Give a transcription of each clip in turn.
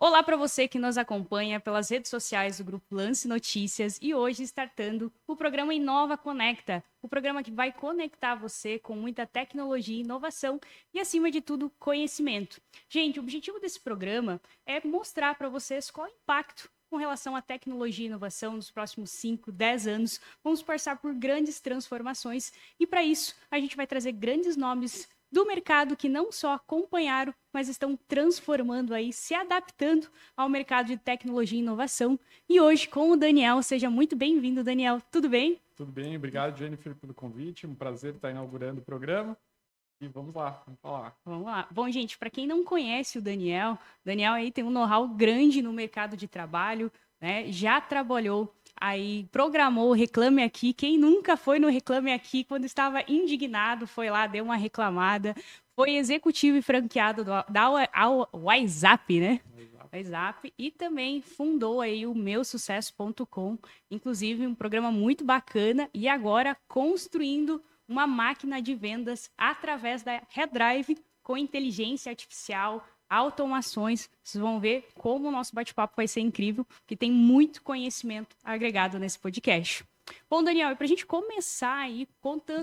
Olá para você que nos acompanha pelas redes sociais do Grupo Lance Notícias e hoje startando o programa Inova Conecta, o programa que vai conectar você com muita tecnologia e inovação e, acima de tudo, conhecimento. Gente, o objetivo desse programa é mostrar para vocês qual é o impacto com relação à tecnologia e inovação nos próximos 5, 10 anos. Vamos passar por grandes transformações e, para isso, a gente vai trazer grandes nomes do mercado que não só acompanharam, mas estão transformando aí, se adaptando ao mercado de tecnologia e inovação. E hoje com o Daniel, seja muito bem-vindo, Daniel. Tudo bem? Tudo bem, obrigado, Jennifer, pelo convite. Um prazer estar inaugurando o programa. E vamos lá, vamos falar. Vamos lá. Bom, gente, para quem não conhece o Daniel aí tem um know-how grande no mercado de trabalho, né? Já trabalhou aí, programou o Reclame Aqui. Quem nunca foi no Reclame Aqui, quando estava indignado, foi lá, deu uma reclamada. Foi executivo e franqueado da WhatsApp, né? WhatsApp, e também fundou aí o meusucesso.com, inclusive um programa muito bacana, e agora construindo uma máquina de vendas através da Redrive com inteligência artificial, automações. Vocês vão ver como o nosso bate-papo vai ser incrível, que tem muito conhecimento agregado nesse podcast. Bom, Daniel, e para a gente começar aí,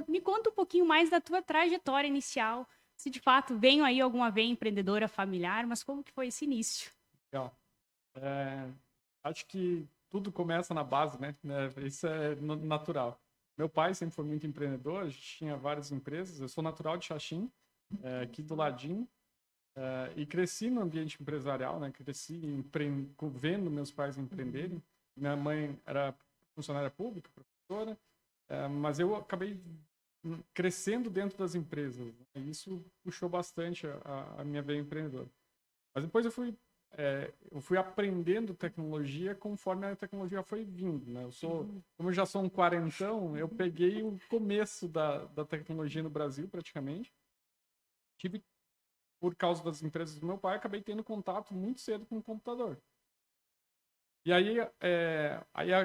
me conta um pouquinho mais da tua trajetória inicial, se de fato veio aí alguma veia empreendedora familiar, mas como que foi esse início? Legal. Acho que tudo começa na base, né? Isso é natural. Meu pai sempre foi muito empreendedor, a gente tinha várias empresas. Eu sou natural de Xaxim, aqui do ladinho, e cresci no ambiente empresarial, né? Cresci vendo meus pais empreenderem. Minha mãe era funcionária pública, professora, mas eu acabei crescendo dentro das empresas, né? E isso puxou bastante a minha veia empreendedora. Mas depois eu fui aprendendo tecnologia conforme a tecnologia foi vindo, né? Como eu já sou um quarentão, eu peguei o começo da tecnologia no Brasil, praticamente. Por causa das empresas do meu pai, acabei tendo contato muito cedo com o computador. E aí,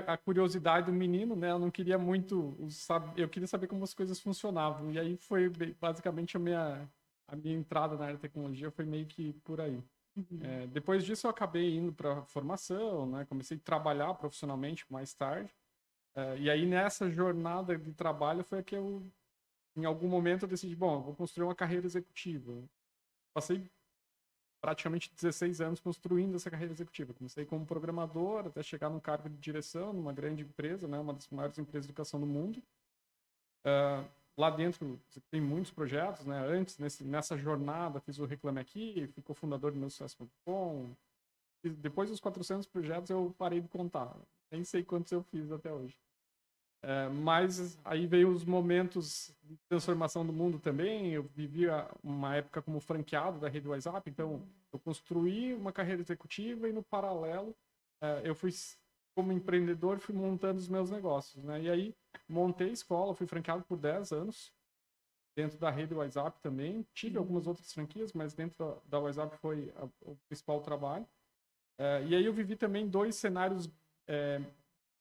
a curiosidade do menino, né? Eu não queria muito eu queria saber como as coisas funcionavam. E aí foi basicamente a minha entrada na área de tecnologia foi meio que por aí. Depois disso eu acabei indo para formação, né? Comecei a trabalhar profissionalmente mais tarde. E aí nessa jornada de trabalho foi que eu, em algum momento, eu decidi, bom, eu vou construir uma carreira executiva. Passei praticamente 16 anos construindo essa carreira executiva. Comecei como programador até chegar num cargo de direção numa grande empresa, né? Uma das maiores empresas de educação do mundo. Lá dentro tem muitos projetos, né? Antes, nessa jornada, fiz o Reclame Aqui, fui cofundador do meusucesso.com. Depois dos 400 projetos, eu parei de contar. Nem sei quantos eu fiz até hoje. Mas aí veio os momentos de transformação do mundo também. Eu vivia uma época como franqueado da rede WhatsApp, então eu construí uma carreira executiva e, no paralelo, eu fui, como empreendedor, fui montando os meus negócios, né? E aí montei escola, fui franqueado por 10 anos, dentro da rede WhatsApp também. Tive algumas outras franquias, mas dentro da WhatsApp foi o principal trabalho. E aí eu vivi também dois cenários,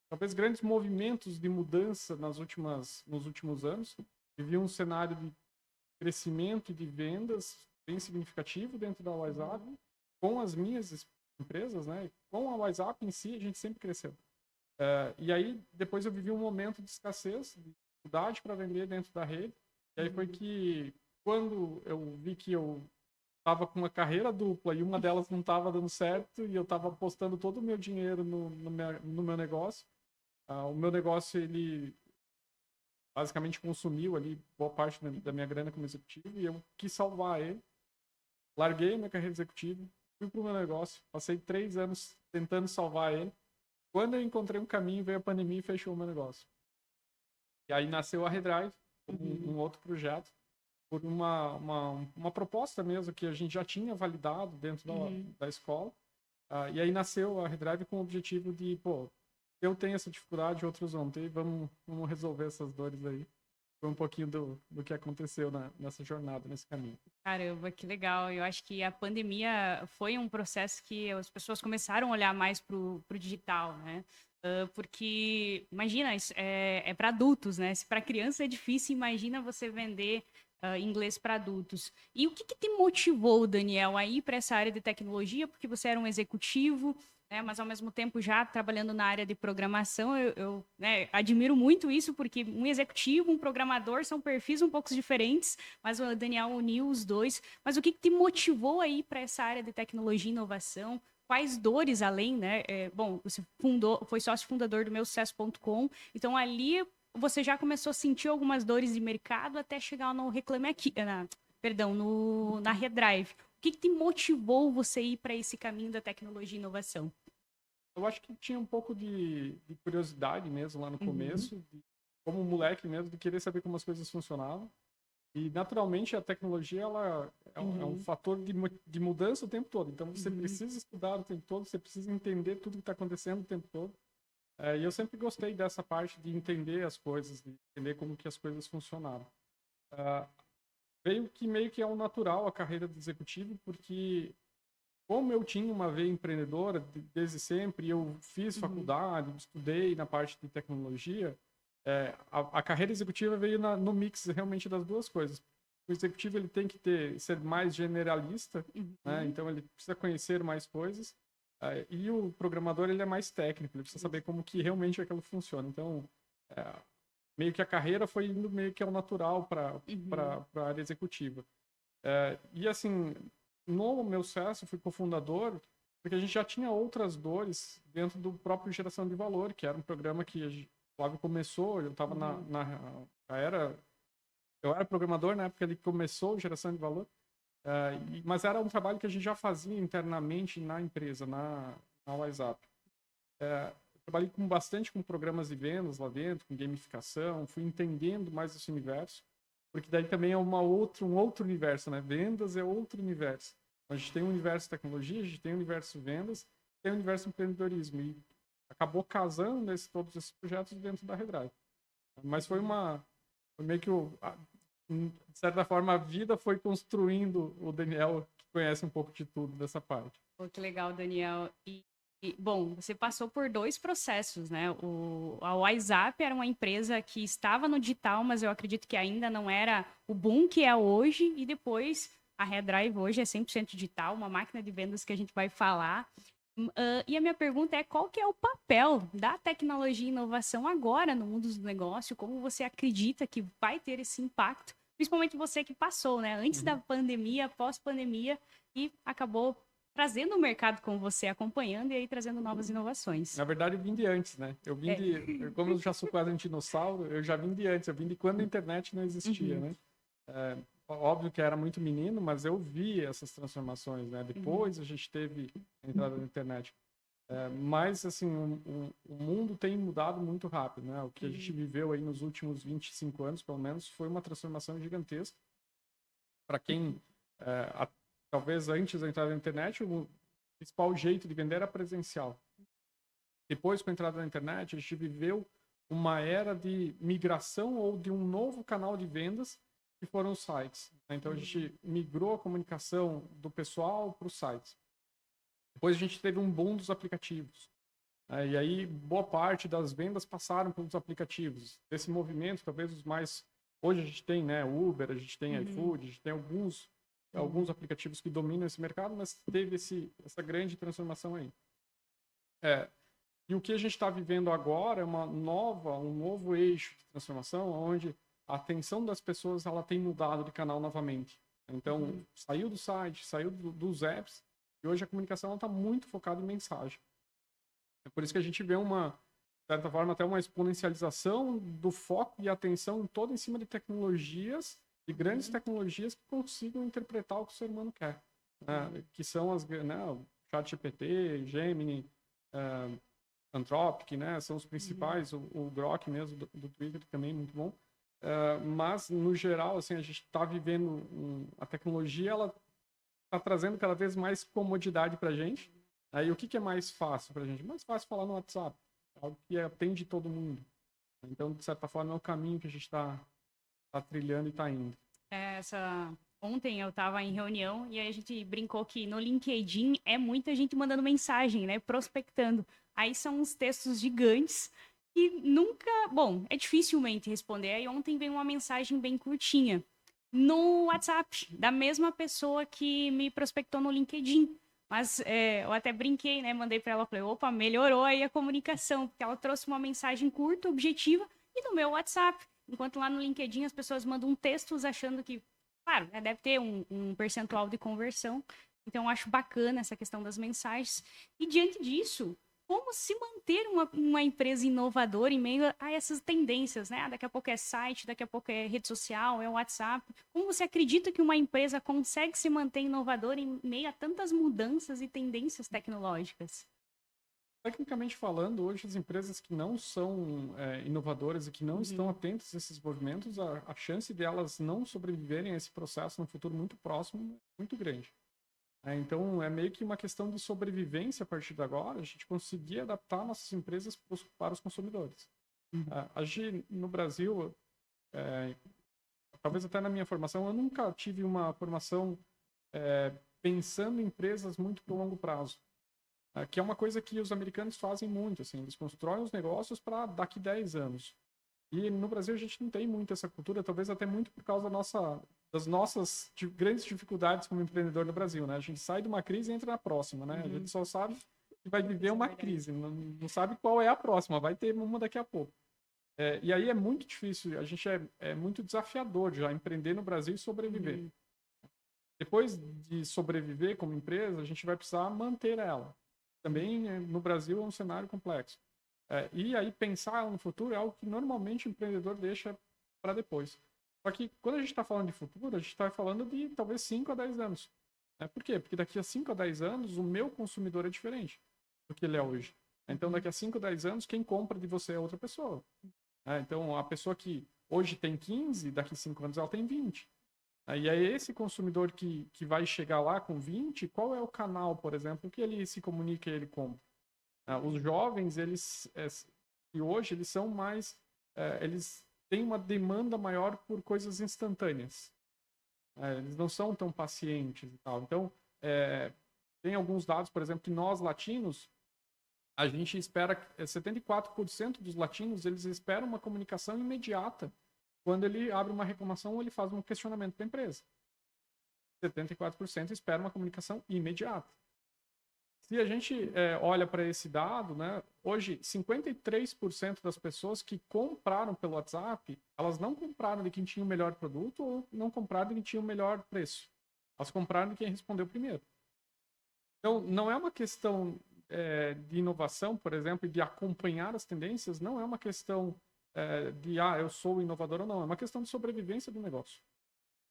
talvez grandes movimentos de mudança nos últimos anos. Vivi um cenário de crescimento e de vendas bem significativo dentro da WhatsApp, com as minhas empresas, né? Com a WhatsApp em si, a gente sempre cresceu. E aí, depois eu vivi um momento de escassez, de dificuldade para vender dentro da rede. E aí foi que, quando eu vi que eu estava com uma carreira dupla e uma delas não estava dando certo e eu estava apostando todo o meu dinheiro no meu negócio, o meu negócio, ele basicamente consumiu ali boa parte da minha grana como executivo e eu quis salvar ele. Larguei minha carreira executiva, fui para o meu negócio, passei 3 anos tentando salvar ele. Quando eu encontrei um caminho, veio a pandemia e fechou o meu negócio. E aí nasceu a Redrive, um outro projeto, por uma proposta mesmo que a gente já tinha validado dentro da escola. E aí nasceu a Redrive com o objetivo de, pô, eu tenho essa dificuldade, outros vão ter, vamos resolver essas dores aí. Foi um pouquinho do que aconteceu nessa jornada, nesse caminho. Caramba, que legal. Eu acho que a pandemia foi um processo que as pessoas começaram a olhar mais pro digital, né? Porque, imagina, isso é para adultos, né? Se para criança é difícil, imagina você vender inglês para adultos. E o que te motivou, Daniel, a ir para essa área de tecnologia? Porque você era um executivo, né, mas ao mesmo tempo já trabalhando na área de programação. Eu né, admiro muito isso, porque um executivo, um programador são perfis um pouco diferentes, mas o Daniel uniu os dois. Mas o que te motivou a ir para essa área de tecnologia e inovação? Quais dores além, né? Bom, você foi sócio fundador do meusucesso.com, então ali você já começou a sentir algumas dores de mercado até chegar no Reclame Aqui, na Redrive. O que te motivou você ir para esse caminho da tecnologia e inovação? Eu acho que tinha um pouco de curiosidade mesmo lá no começo, como moleque mesmo, de querer saber como as coisas funcionavam. E, naturalmente, a tecnologia ela é um fator de mudança o tempo todo. Então, você precisa estudar o tempo todo, você precisa entender tudo que está acontecendo o tempo todo. E eu sempre gostei dessa parte de entender as coisas, de entender como que as coisas funcionavam. Veio que meio que é um natural a carreira do executivo, porque como eu tinha uma veia empreendedora desde sempre, eu fiz faculdade, estudei na parte de tecnologia, a carreira executiva veio no mix realmente das duas coisas. O executivo ele tem que ser mais generalista, né? Então ele precisa conhecer mais coisas, e o programador ele é mais técnico, ele precisa saber como que realmente aquilo funciona. Então, meio que a carreira foi indo meio que ao natural para a área executiva. E assim, no meu sucesso, eu fui cofundador, porque a gente já tinha outras dores dentro do próprio Geração de Valor, que era um programa que o Flávio começou, eu estava eu era programador na época que ele começou Geração de Valor, mas era um trabalho que a gente já fazia internamente na empresa, na WhatsApp. Trabalhei bastante com programas de vendas lá dentro, com gamificação, fui entendendo mais esse universo, porque daí também é um outro universo, né? Vendas é outro universo. A gente tem o universo tecnologia, a gente tem o universo vendas, tem o universo empreendedorismo. E acabou casando todos esses projetos dentro da Redrive. Mas foi meio que, de certa forma, a vida foi construindo o Daniel, que conhece um pouco de tudo dessa parte. Pô, que legal, Daniel. Bom, você passou por 2 processos, né? A WhatsApp era uma empresa que estava no digital, mas eu acredito que ainda não era o boom que é hoje. E depois, a Redrive hoje é 100% digital, uma máquina de vendas que a gente vai falar. E a minha pergunta é, qual que é o papel da tecnologia e inovação agora no mundo do negócio? Como você acredita que vai ter esse impacto? Principalmente você que passou, né? Antes da pandemia, pós-pandemia, e acabou trazendo o mercado com você, acompanhando e aí trazendo novas inovações. Na verdade, eu vim de antes, né? Como eu já sou quase um dinossauro, eu já vim de antes. Eu vim de quando a internet não existia, né? Óbvio que era muito menino, mas eu vi essas transformações, né? Depois a gente teve a entrada da internet. Mas, assim, o mundo tem mudado muito rápido, né? O que a gente viveu aí nos últimos 25 anos, pelo menos, foi uma transformação gigantesca. Para quem, talvez antes da entrada da internet, o principal jeito de vender era presencial. Depois, com a entrada da internet, a gente viveu uma era de migração ou de um novo canal de vendas, que foram os sites. Então, a gente migrou a comunicação do pessoal para os sites. Depois, a gente teve um boom dos aplicativos. E aí, boa parte das vendas passaram pelos aplicativos. Esse movimento, talvez os mais... Hoje a gente tem, né, Uber, a gente tem iFood, a gente tem alguns aplicativos que dominam esse mercado, mas teve essa grande transformação aí. E o que a gente está vivendo agora é um novo eixo de transformação, onde a atenção das pessoas ela tem mudado de canal novamente. Então, saiu do site, saiu dos apps, e hoje a comunicação está muito focada em mensagem. É por isso que a gente vê de certa forma, até uma exponencialização do foco e atenção toda em cima de tecnologias, de grandes tecnologias que consigam interpretar o que o ser humano quer. Que são o ChatGPT, Gemini, Anthropic, né? São os principais, o Grok mesmo, do Twitter também, muito bom. Mas, no geral, assim, a gente está vivendo... a tecnologia, ela está trazendo cada vez mais comodidade para a gente. Aí, o que é mais fácil para a gente? Mais fácil falar no WhatsApp. Algo que atende todo mundo. Então, de certa forma, é o caminho que a gente está trilhando e está indo. Ontem eu estava em reunião e aí a gente brincou que no LinkedIn é muita gente mandando mensagem, né? Prospectando. Aí são uns textos gigantes que nunca... Bom, é dificilmente responder. Aí ontem veio uma mensagem bem curtinha. no WhatsApp, da mesma pessoa que me prospectou no LinkedIn. Mas eu até brinquei, né? Mandei para ela, falei, opa, melhorou aí a comunicação, porque ela trouxe uma mensagem curta, objetiva, e no meu WhatsApp. Enquanto lá no LinkedIn as pessoas mandam textos achando que, claro, né, deve ter um percentual de conversão. Então, eu acho bacana essa questão das mensagens. E diante disso, como se manter uma empresa inovadora em meio a essas tendências, né? Daqui a pouco é site, daqui a pouco é rede social, é WhatsApp. Como você acredita que uma empresa consegue se manter inovadora em meio a tantas mudanças e tendências tecnológicas? Tecnicamente falando, hoje as empresas que não são inovadoras e que não estão atentas a esses movimentos, a chance de elas não sobreviverem a esse processo no futuro muito próximo é muito grande. Então, é meio que uma questão de sobrevivência a partir de agora, a gente conseguir adaptar nossas empresas para os consumidores. A gente, no Brasil, talvez até na minha formação, eu nunca tive uma formação pensando em empresas muito para longo prazo. Que é uma coisa que os americanos fazem muito, assim, eles constroem os negócios para daqui 10 anos. E no Brasil a gente não tem muito essa cultura, talvez até muito por causa das nossas grandes dificuldades como empreendedor no Brasil, né? A gente sai de uma crise e entra na próxima, né? A gente só sabe que vai viver uma crise, não sabe qual é a próxima, vai ter uma daqui a pouco. E aí é muito difícil, a gente é muito desafiador já empreender no Brasil e sobreviver. Depois de sobreviver como empresa, a gente vai precisar manter ela. Também no Brasil é um cenário complexo. E aí pensar no futuro é algo que normalmente o empreendedor deixa para depois. Só que quando a gente está falando de futuro, a gente está falando de talvez 5 a 10 anos. Por quê? Porque daqui a 5 a 10 anos o meu consumidor é diferente do que ele é hoje. Então daqui a 5 a 10 anos quem compra de você é outra pessoa. Então a pessoa que hoje tem 15, daqui a 5 anos ela tem 20. E aí esse consumidor que vai chegar lá com 20, qual é o canal, por exemplo, que ele se comunica e ele compra? Os jovens, e hoje, eles são mais... eles têm uma demanda maior por coisas instantâneas. Eles não são tão pacientes e tal. Então, tem alguns dados, por exemplo, que nós, latinos, a gente espera... 74% dos latinos, eles esperam uma comunicação imediata quando ele abre uma reclamação ou ele faz um questionamento para a empresa. 74% espera uma comunicação imediata. Se a gente olha para esse dado, né, hoje 53% das pessoas que compraram pelo WhatsApp, elas não compraram de quem tinha o melhor produto ou não compraram de quem tinha o melhor preço. Elas compraram de quem respondeu primeiro. Então, não é uma questão de inovação, por exemplo, e de acompanhar as tendências, não é uma questão de eu sou inovador ou não, é uma questão de sobrevivência do negócio.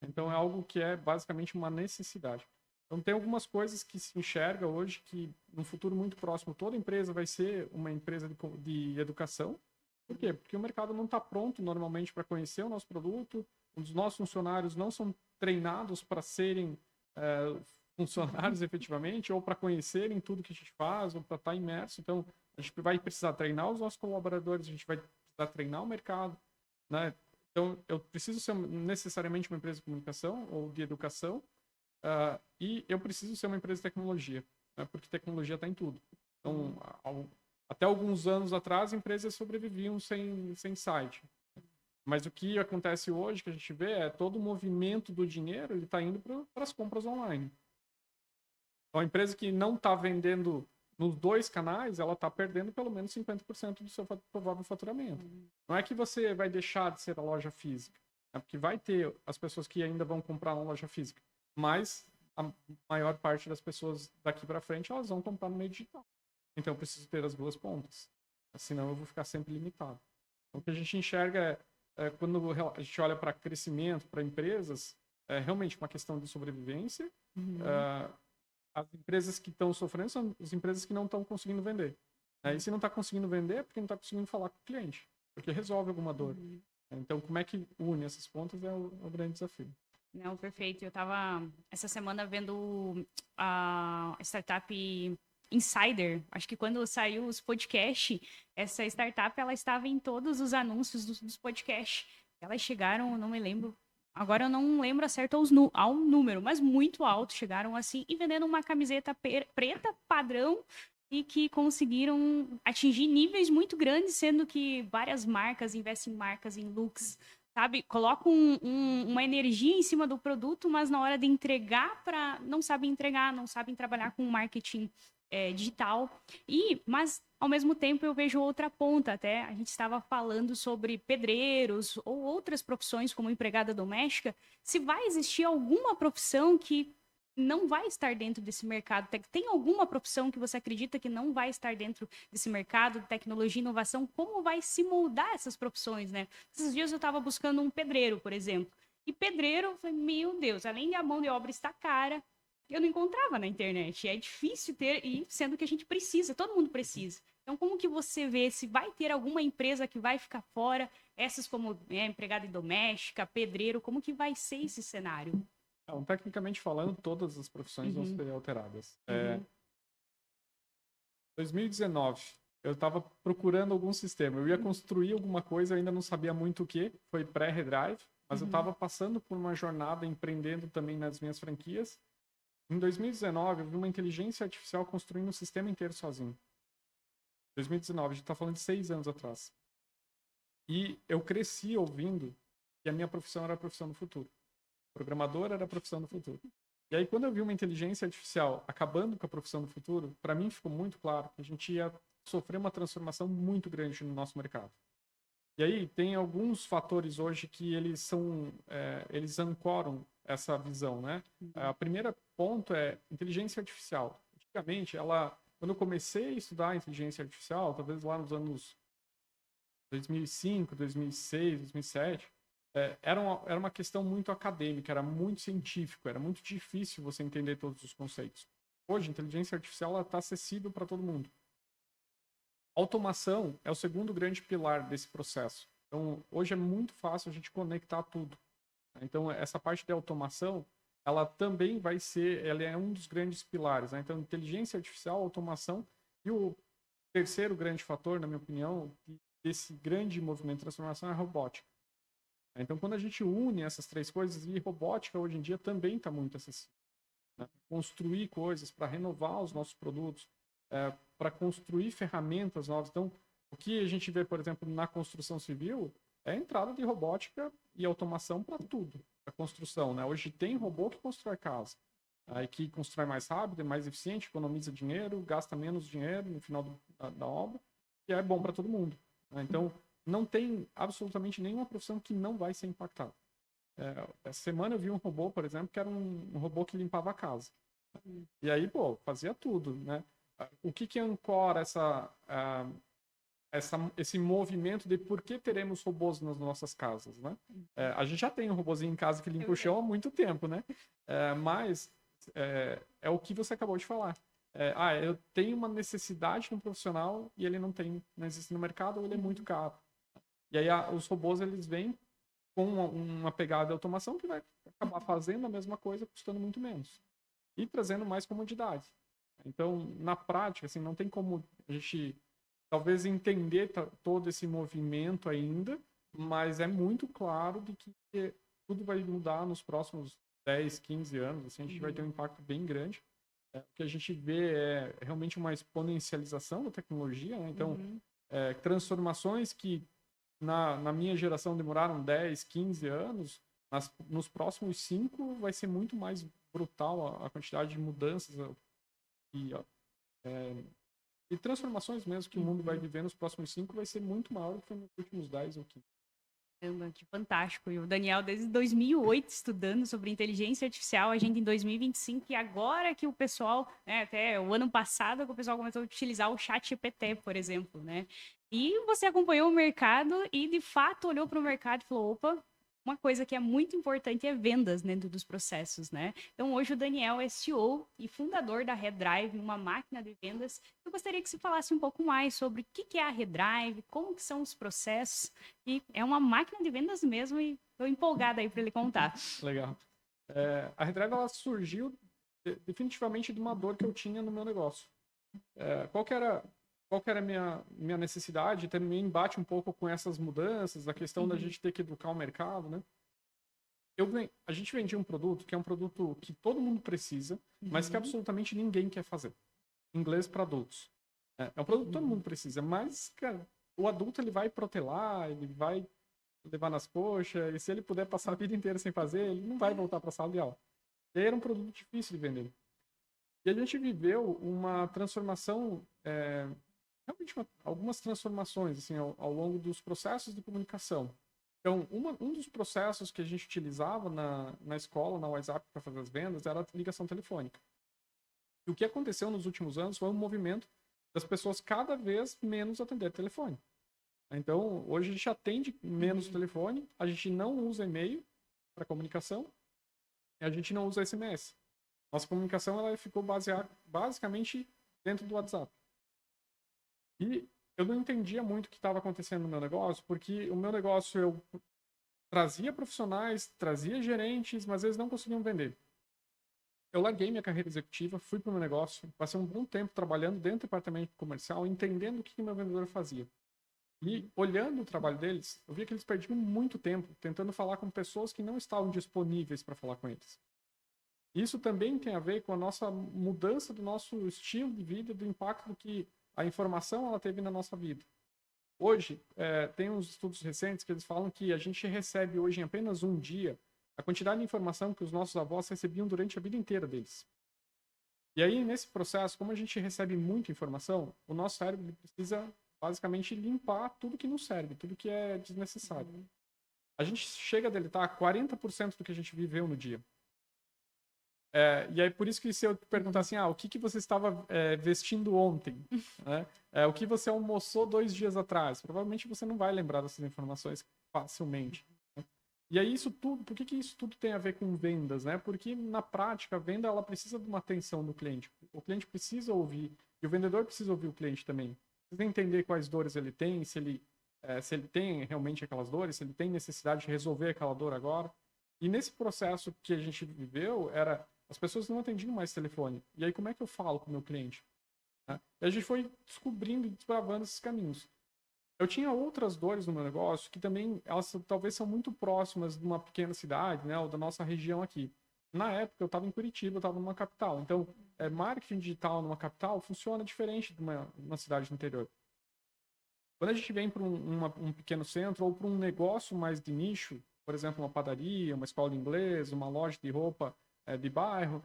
Então é algo que é basicamente uma necessidade. Então tem algumas coisas que se enxerga hoje que no futuro muito próximo toda empresa vai ser uma empresa de educação. Por quê? Porque o mercado não está pronto normalmente para conhecer o nosso produto, os nossos funcionários não são treinados para serem funcionários efetivamente, ou para conhecerem tudo que a gente faz, ou para estar imerso. Então a gente vai precisar treinar os nossos colaboradores, a gente vai para treinar o mercado, né? Então, eu preciso ser necessariamente uma empresa de comunicação ou de educação, e eu preciso ser uma empresa de tecnologia, né? Porque tecnologia está em tudo. Então, até alguns anos atrás, empresas sobreviviam sem site. Mas o que acontece hoje, que a gente vê, todo o movimento do dinheiro ele está indo para as compras online. Então, a empresa que não está vendendo nos dois canais, ela está perdendo pelo menos 50% do seu provável faturamento. Não é que você vai deixar de ser a loja física, porque vai ter as pessoas que ainda vão comprar na loja física, mas a maior parte das pessoas daqui para frente, elas vão comprar no meio digital. Então, eu preciso ter as duas pontas, senão eu vou ficar sempre limitado. Então, o que a gente enxerga quando a gente olha para crescimento, para empresas, é realmente uma questão de sobrevivência. As empresas que estão sofrendo são as empresas que não estão conseguindo vender. E se não está conseguindo vender, é porque não está conseguindo falar com o cliente, porque resolve alguma dor. Então, como é que une essas pontas é o grande desafio. Não, perfeito. Eu estava essa semana vendo a startup Insider. Acho que quando saiu os podcasts, essa startup ela estava em todos os anúncios dos podcasts. Elas chegaram, não me lembro. Agora eu não lembro certo ao número, mas muito alto. Chegaram assim e vendendo uma camiseta preta padrão e que conseguiram atingir níveis muito grandes, sendo que várias marcas investem em marcas, em looks, sabe, coloca uma energia em cima do produto, mas na hora de entregar não sabe entregar, não sabem trabalhar com marketing digital. Mas ao mesmo tempo eu vejo outra ponta, até a gente estava falando sobre pedreiros ou outras profissões como empregada doméstica, se vai existir alguma profissão que não vai estar dentro desse mercado. Tem alguma profissão que você acredita que não vai estar dentro desse mercado de tecnologia e inovação? Como vai se moldar essas profissões, né? Esses dias eu estava buscando um pedreiro, por exemplo. E pedreiro, eu falei, meu Deus, além de a mão de obra estar cara, eu não encontrava na internet. É difícil ter, e sendo que a gente precisa, todo mundo precisa. Então, como que você vê se vai ter alguma empresa que vai ficar fora, essas como empregada doméstica, pedreiro, como que vai ser esse cenário? Então, tecnicamente falando, todas as profissões vão ser alteradas. Uhum. 2019, eu estava procurando algum sistema. Eu ia construir alguma coisa, eu ainda não sabia muito o que. Foi pré-Redrive, mas eu estava passando por uma jornada empreendendo também nas minhas franquias. Em 2019, eu vi uma inteligência artificial construindo um sistema inteiro sozinho. 2019, a gente está falando de 6 anos atrás. E eu cresci ouvindo que a minha profissão era a profissão do futuro. Programador era a profissão do futuro. E aí, quando eu vi uma inteligência artificial acabando com a profissão do futuro, para mim ficou muito claro que a gente ia sofrer uma transformação muito grande no nosso mercado. E aí, tem alguns fatores hoje que eles ancoram essa visão, né? A primeira ponto é inteligência artificial. Antigamente, quando eu comecei a estudar inteligência artificial, talvez lá nos anos 2005, 2006, 2007, era uma questão muito acadêmica, era muito científico, era muito difícil você entender todos os conceitos. Hoje, a inteligência artificial está acessível para todo mundo. Automação é o segundo grande pilar desse processo. Então, hoje é muito fácil a gente conectar tudo. Então, essa parte de automação, ela também ela é um dos grandes pilares. Né? Então, inteligência artificial, automação e o terceiro grande fator, na minha opinião, desse grande movimento de transformação é a robótica. Então, quando a gente une essas três coisas, e robótica hoje em dia também está muito acessível. Né? Construir coisas para renovar os nossos produtos, para construir ferramentas novas. Então, o que a gente vê, por exemplo, na construção civil é a entrada de robótica e automação para tudo, para construção. Né? Hoje tem robô que constrói casa, que constrói mais rápido, é mais eficiente, economiza dinheiro, gasta menos dinheiro no final da obra, e é bom para todo mundo. Né? Então, não tem absolutamente nenhuma profissão que não vai ser impactada. Essa semana eu vi um robô, por exemplo, que era um robô que limpava a casa. E aí, fazia tudo, né? O que ancora esse movimento de por que teremos robôs nas nossas casas, né? A gente já tem um robôzinho em casa que limpa o chão há muito tempo, né? Mas é o que você acabou de falar. Eu tenho uma necessidade no profissional e ele não existe no mercado ou ele é muito caro. E aí os robôs, eles vêm com uma pegada de automação que vai acabar fazendo a mesma coisa, custando muito menos. E trazendo mais comodidade. Então, na prática, assim, não tem como a gente talvez entender todo esse movimento ainda, mas é muito claro de que tudo vai mudar nos próximos 10, 15 anos. Assim, a gente vai ter um impacto bem grande. O que a gente vê é realmente uma exponencialização da tecnologia. Né? Então, transformações que na minha geração demoraram 10, 15 anos, nos próximos 5 vai ser muito mais brutal a quantidade de mudanças e transformações mesmo que o mundo vai viver nos próximos 5 vai ser muito maior do que nos últimos 10 ou 15. Caramba, que fantástico. E o Daniel, desde 2008, estudando sobre inteligência artificial, a gente em 2025, e agora que o pessoal, né, até o ano passado, que o pessoal começou a utilizar o chat GPT, por exemplo, né? E você acompanhou o mercado e, de fato, olhou para o mercado e falou, opa, uma coisa que é muito importante é vendas dentro dos processos, né? Então, hoje o Daniel é CEO e fundador da Redrive, uma máquina de vendas. Eu gostaria que você falasse um pouco mais sobre o que é a Redrive, como que são os processos. E é uma máquina de vendas mesmo e estou empolgada aí para ele contar. Legal. A Redrive, ela surgiu definitivamente de uma dor que eu tinha no meu negócio. Qual que era a minha necessidade? Também bate um pouco com essas mudanças, a questão da gente ter que educar o mercado, né? A gente vendia um produto que é um produto que todo mundo precisa, mas que absolutamente ninguém quer fazer. Inglês para adultos. É um produto que todo mundo precisa, mas, cara, o adulto ele vai protelar, ele vai levar nas coxas, e se ele puder passar a vida inteira sem fazer, ele não vai voltar para a sala de aula. E aí era um produto difícil de vender. E a gente viveu uma transformação, realmente algumas transformações assim, ao longo dos processos de comunicação. Então, um dos processos que a gente utilizava na escola, na WhatsApp, para fazer as vendas, era a ligação telefônica. E o que aconteceu nos últimos anos foi um movimento das pessoas cada vez menos atender telefone. Então, hoje a gente atende menos telefone, a gente não usa e-mail para comunicação e a gente não usa SMS. Nossa comunicação ela ficou baseada basicamente dentro do WhatsApp. E eu não entendia muito o que estava acontecendo no meu negócio, porque o meu negócio eu trazia profissionais, trazia gerentes, mas eles não conseguiam vender. Eu larguei minha carreira executiva, fui para o meu negócio, passei um bom tempo trabalhando dentro do departamento comercial, entendendo o que o meu vendedor fazia. E olhando o trabalho deles, eu via que eles perdiam muito tempo tentando falar com pessoas que não estavam disponíveis para falar com eles. Isso também tem a ver com a nossa mudança do nosso estilo de vida, do impacto que a informação ela teve na nossa vida. Hoje, tem uns estudos recentes que eles falam que a gente recebe hoje em apenas um dia a quantidade de informação que os nossos avós recebiam durante a vida inteira deles. E aí, nesse processo, como a gente recebe muita informação, o nosso cérebro precisa basicamente limpar tudo que não serve, tudo que é desnecessário. A gente chega a deletar 40% do que a gente viveu no dia. E aí, por isso que se eu te perguntar assim, o que você estava vestindo ontem? Né? O que você almoçou 2 dias atrás? Provavelmente você não vai lembrar dessas informações facilmente. Né? E aí, isso tudo, por que isso tudo tem a ver com vendas? Né? Porque, na prática, a venda ela precisa de uma atenção do cliente. O cliente precisa ouvir, e o vendedor precisa ouvir o cliente também. Precisa entender quais dores ele tem, se ele tem realmente aquelas dores, se ele tem necessidade de resolver aquela dor agora. E nesse processo que a gente viveu, as pessoas não atendiam mais telefone. E aí, como é que eu falo com o meu cliente? Né? E a gente foi descobrindo e desbravando esses caminhos. Eu tinha outras dores no meu negócio que também, elas talvez são muito próximas de uma pequena cidade, né? Ou da nossa região aqui. Na época, eu estava em Curitiba, eu estava numa capital. Então, marketing digital numa capital funciona diferente de uma cidade do interior. Quando a gente vem para um pequeno centro ou para um negócio mais de nicho, por exemplo, uma padaria, uma escola de inglês, uma loja de roupa de bairro,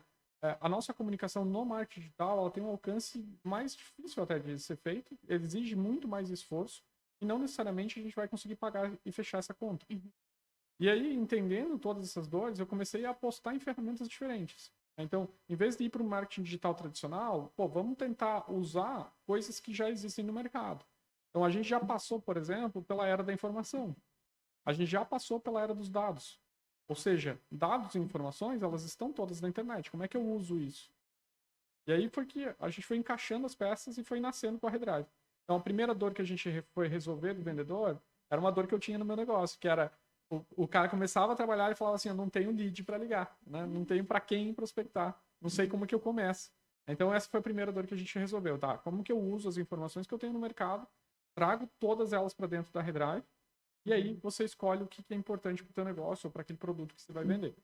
a nossa comunicação no marketing digital ela tem um alcance mais difícil até de ser feito, exige muito mais esforço e não necessariamente a gente vai conseguir pagar e fechar essa conta. E aí, entendendo todas essas dores, eu comecei a apostar em ferramentas diferentes. Então, em vez de ir para o marketing digital tradicional, vamos tentar usar coisas que já existem no mercado. Então, a gente já passou, por exemplo, pela era da informação. A gente já passou pela era dos dados. Ou seja, dados e informações, elas estão todas na internet. Como é que eu uso isso? E aí foi que a gente foi encaixando as peças e foi nascendo com a Redrive. Então, a primeira dor que a gente foi resolver do vendedor era uma dor que eu tinha no meu negócio, que era o cara começava a trabalhar e falava assim, eu não tenho lead para ligar, né? Não tenho para quem prospectar, não sei como que eu começo. Então, essa foi a primeira dor que a gente resolveu, tá? Como que eu uso as informações que eu tenho no mercado, trago todas elas para dentro da Redrive, e aí você escolhe o que é importante para o teu negócio ou para aquele produto que você vai vender.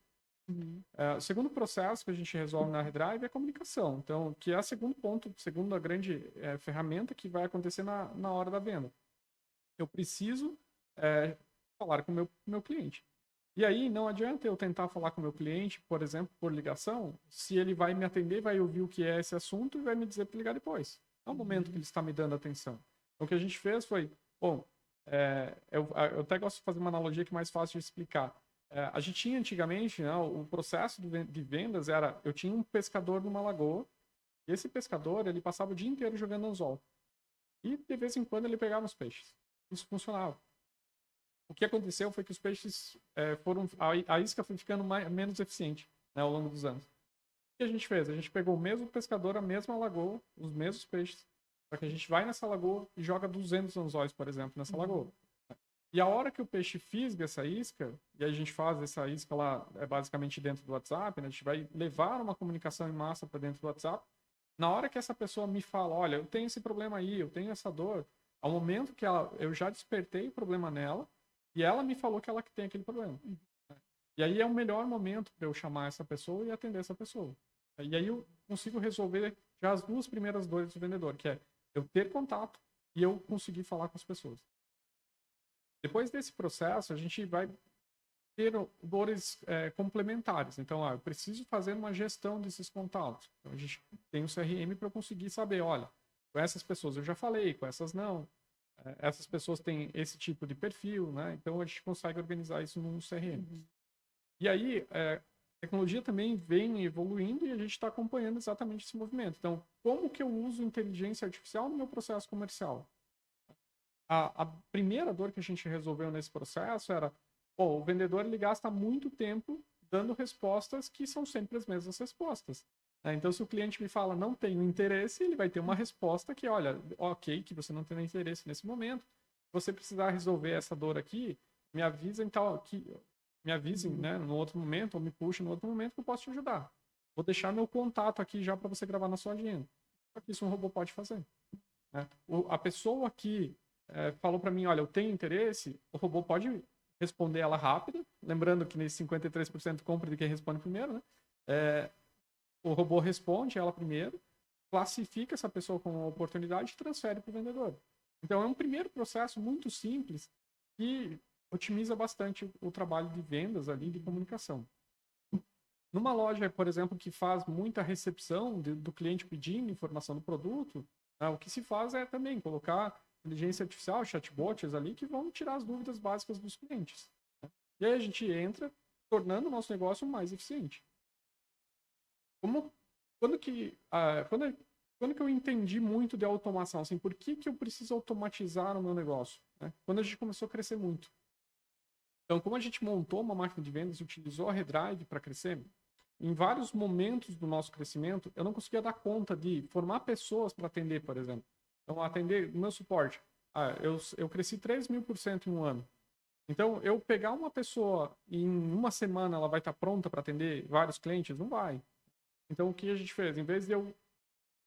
O segundo processo que a gente resolve na Redrive é a comunicação. Então, que é o segundo ponto, segunda grande ferramenta que vai acontecer na hora da venda. Eu preciso falar com o meu cliente. E aí, não adianta eu tentar falar com o meu cliente, por exemplo, por ligação, se ele vai me atender, vai ouvir o que é esse assunto e vai me dizer para ligar depois. É o momento que ele está me dando atenção. Então, o que a gente fez foi, eu até gosto de fazer uma analogia que é mais fácil de explicar. A gente tinha antigamente, né, o processo de vendas era, eu tinha um pescador numa lagoa, e esse pescador, ele passava o dia inteiro jogando anzol. E de vez em quando ele pegava os peixes. Isso funcionava. O que aconteceu foi que os peixes a isca foi ficando menos eficiente, né, ao longo dos anos. O que a gente fez? A gente pegou o mesmo pescador, a mesma lagoa, os mesmos peixes, só que a gente vai nessa lagoa e joga 200 anzóis, por exemplo, nessa lagoa. E a hora que o peixe fisga essa isca, e a gente faz essa isca lá basicamente dentro do WhatsApp, né, a gente vai levar uma comunicação em massa para dentro do WhatsApp. Na hora que essa pessoa me fala, olha, eu tenho esse problema aí, eu tenho essa dor, ao momento que eu já despertei o problema nela, e ela me falou que ela tem aquele problema. E aí é o melhor momento para eu chamar essa pessoa e atender essa pessoa. E aí eu consigo resolver já as 2 primeiras dores do vendedor, que é eu ter contato e eu conseguir falar com as pessoas. Depois desse processo, a gente vai ter dores complementares. Então, eu preciso fazer uma gestão desses contatos. Então, a gente tem um CRM para eu conseguir saber, olha, com essas pessoas eu já falei, com essas não. Essas pessoas têm esse tipo de perfil, né? Então, a gente consegue organizar isso num CRM. E aí, a tecnologia também vem evoluindo e a gente está acompanhando exatamente esse movimento. Então, como que eu uso inteligência artificial no meu processo comercial? A primeira dor que a gente resolveu nesse processo era, o vendedor ele gasta muito tempo dando respostas que são sempre as mesmas respostas. Então, se o cliente me fala não tenho interesse, ele vai ter uma resposta que, olha, ok, que você não tem interesse nesse momento. Se você precisar resolver essa dor aqui, me avisa então me avise, né, no outro momento, ou me puxe no outro momento que eu posso te ajudar. Vou deixar meu contato aqui já para você gravar na sua agenda. Só que isso um robô pode fazer. Né? A pessoa que falou para mim, olha, eu tenho interesse, o robô pode responder ela rápido, lembrando que nesse 53% compra de quem responde primeiro, né? O robô responde ela primeiro, classifica essa pessoa como uma oportunidade e transfere para o vendedor. Então, é um primeiro processo muito simples que otimiza bastante o trabalho de vendas ali, de comunicação. Numa loja, por exemplo, que faz muita recepção do cliente pedindo informação do produto, o que se faz é também colocar inteligência artificial, chatbots ali, que vão tirar as dúvidas básicas dos clientes. E aí a gente entra, tornando o nosso negócio mais eficiente. Quando que eu entendi muito de automação, assim, por que eu preciso automatizar o meu negócio? Né? Quando a gente começou a crescer muito. Então, como a gente montou uma máquina de vendas e utilizou a Redrive para crescer, em vários momentos do nosso crescimento, eu não conseguia dar conta de formar pessoas para atender, por exemplo. Então, atender no meu suporte. Eu cresci 3.000% em um ano. Então, eu pegar uma pessoa e em uma semana ela vai estar pronta para atender vários clientes? Não vai. Então, o que a gente fez? Em vez de eu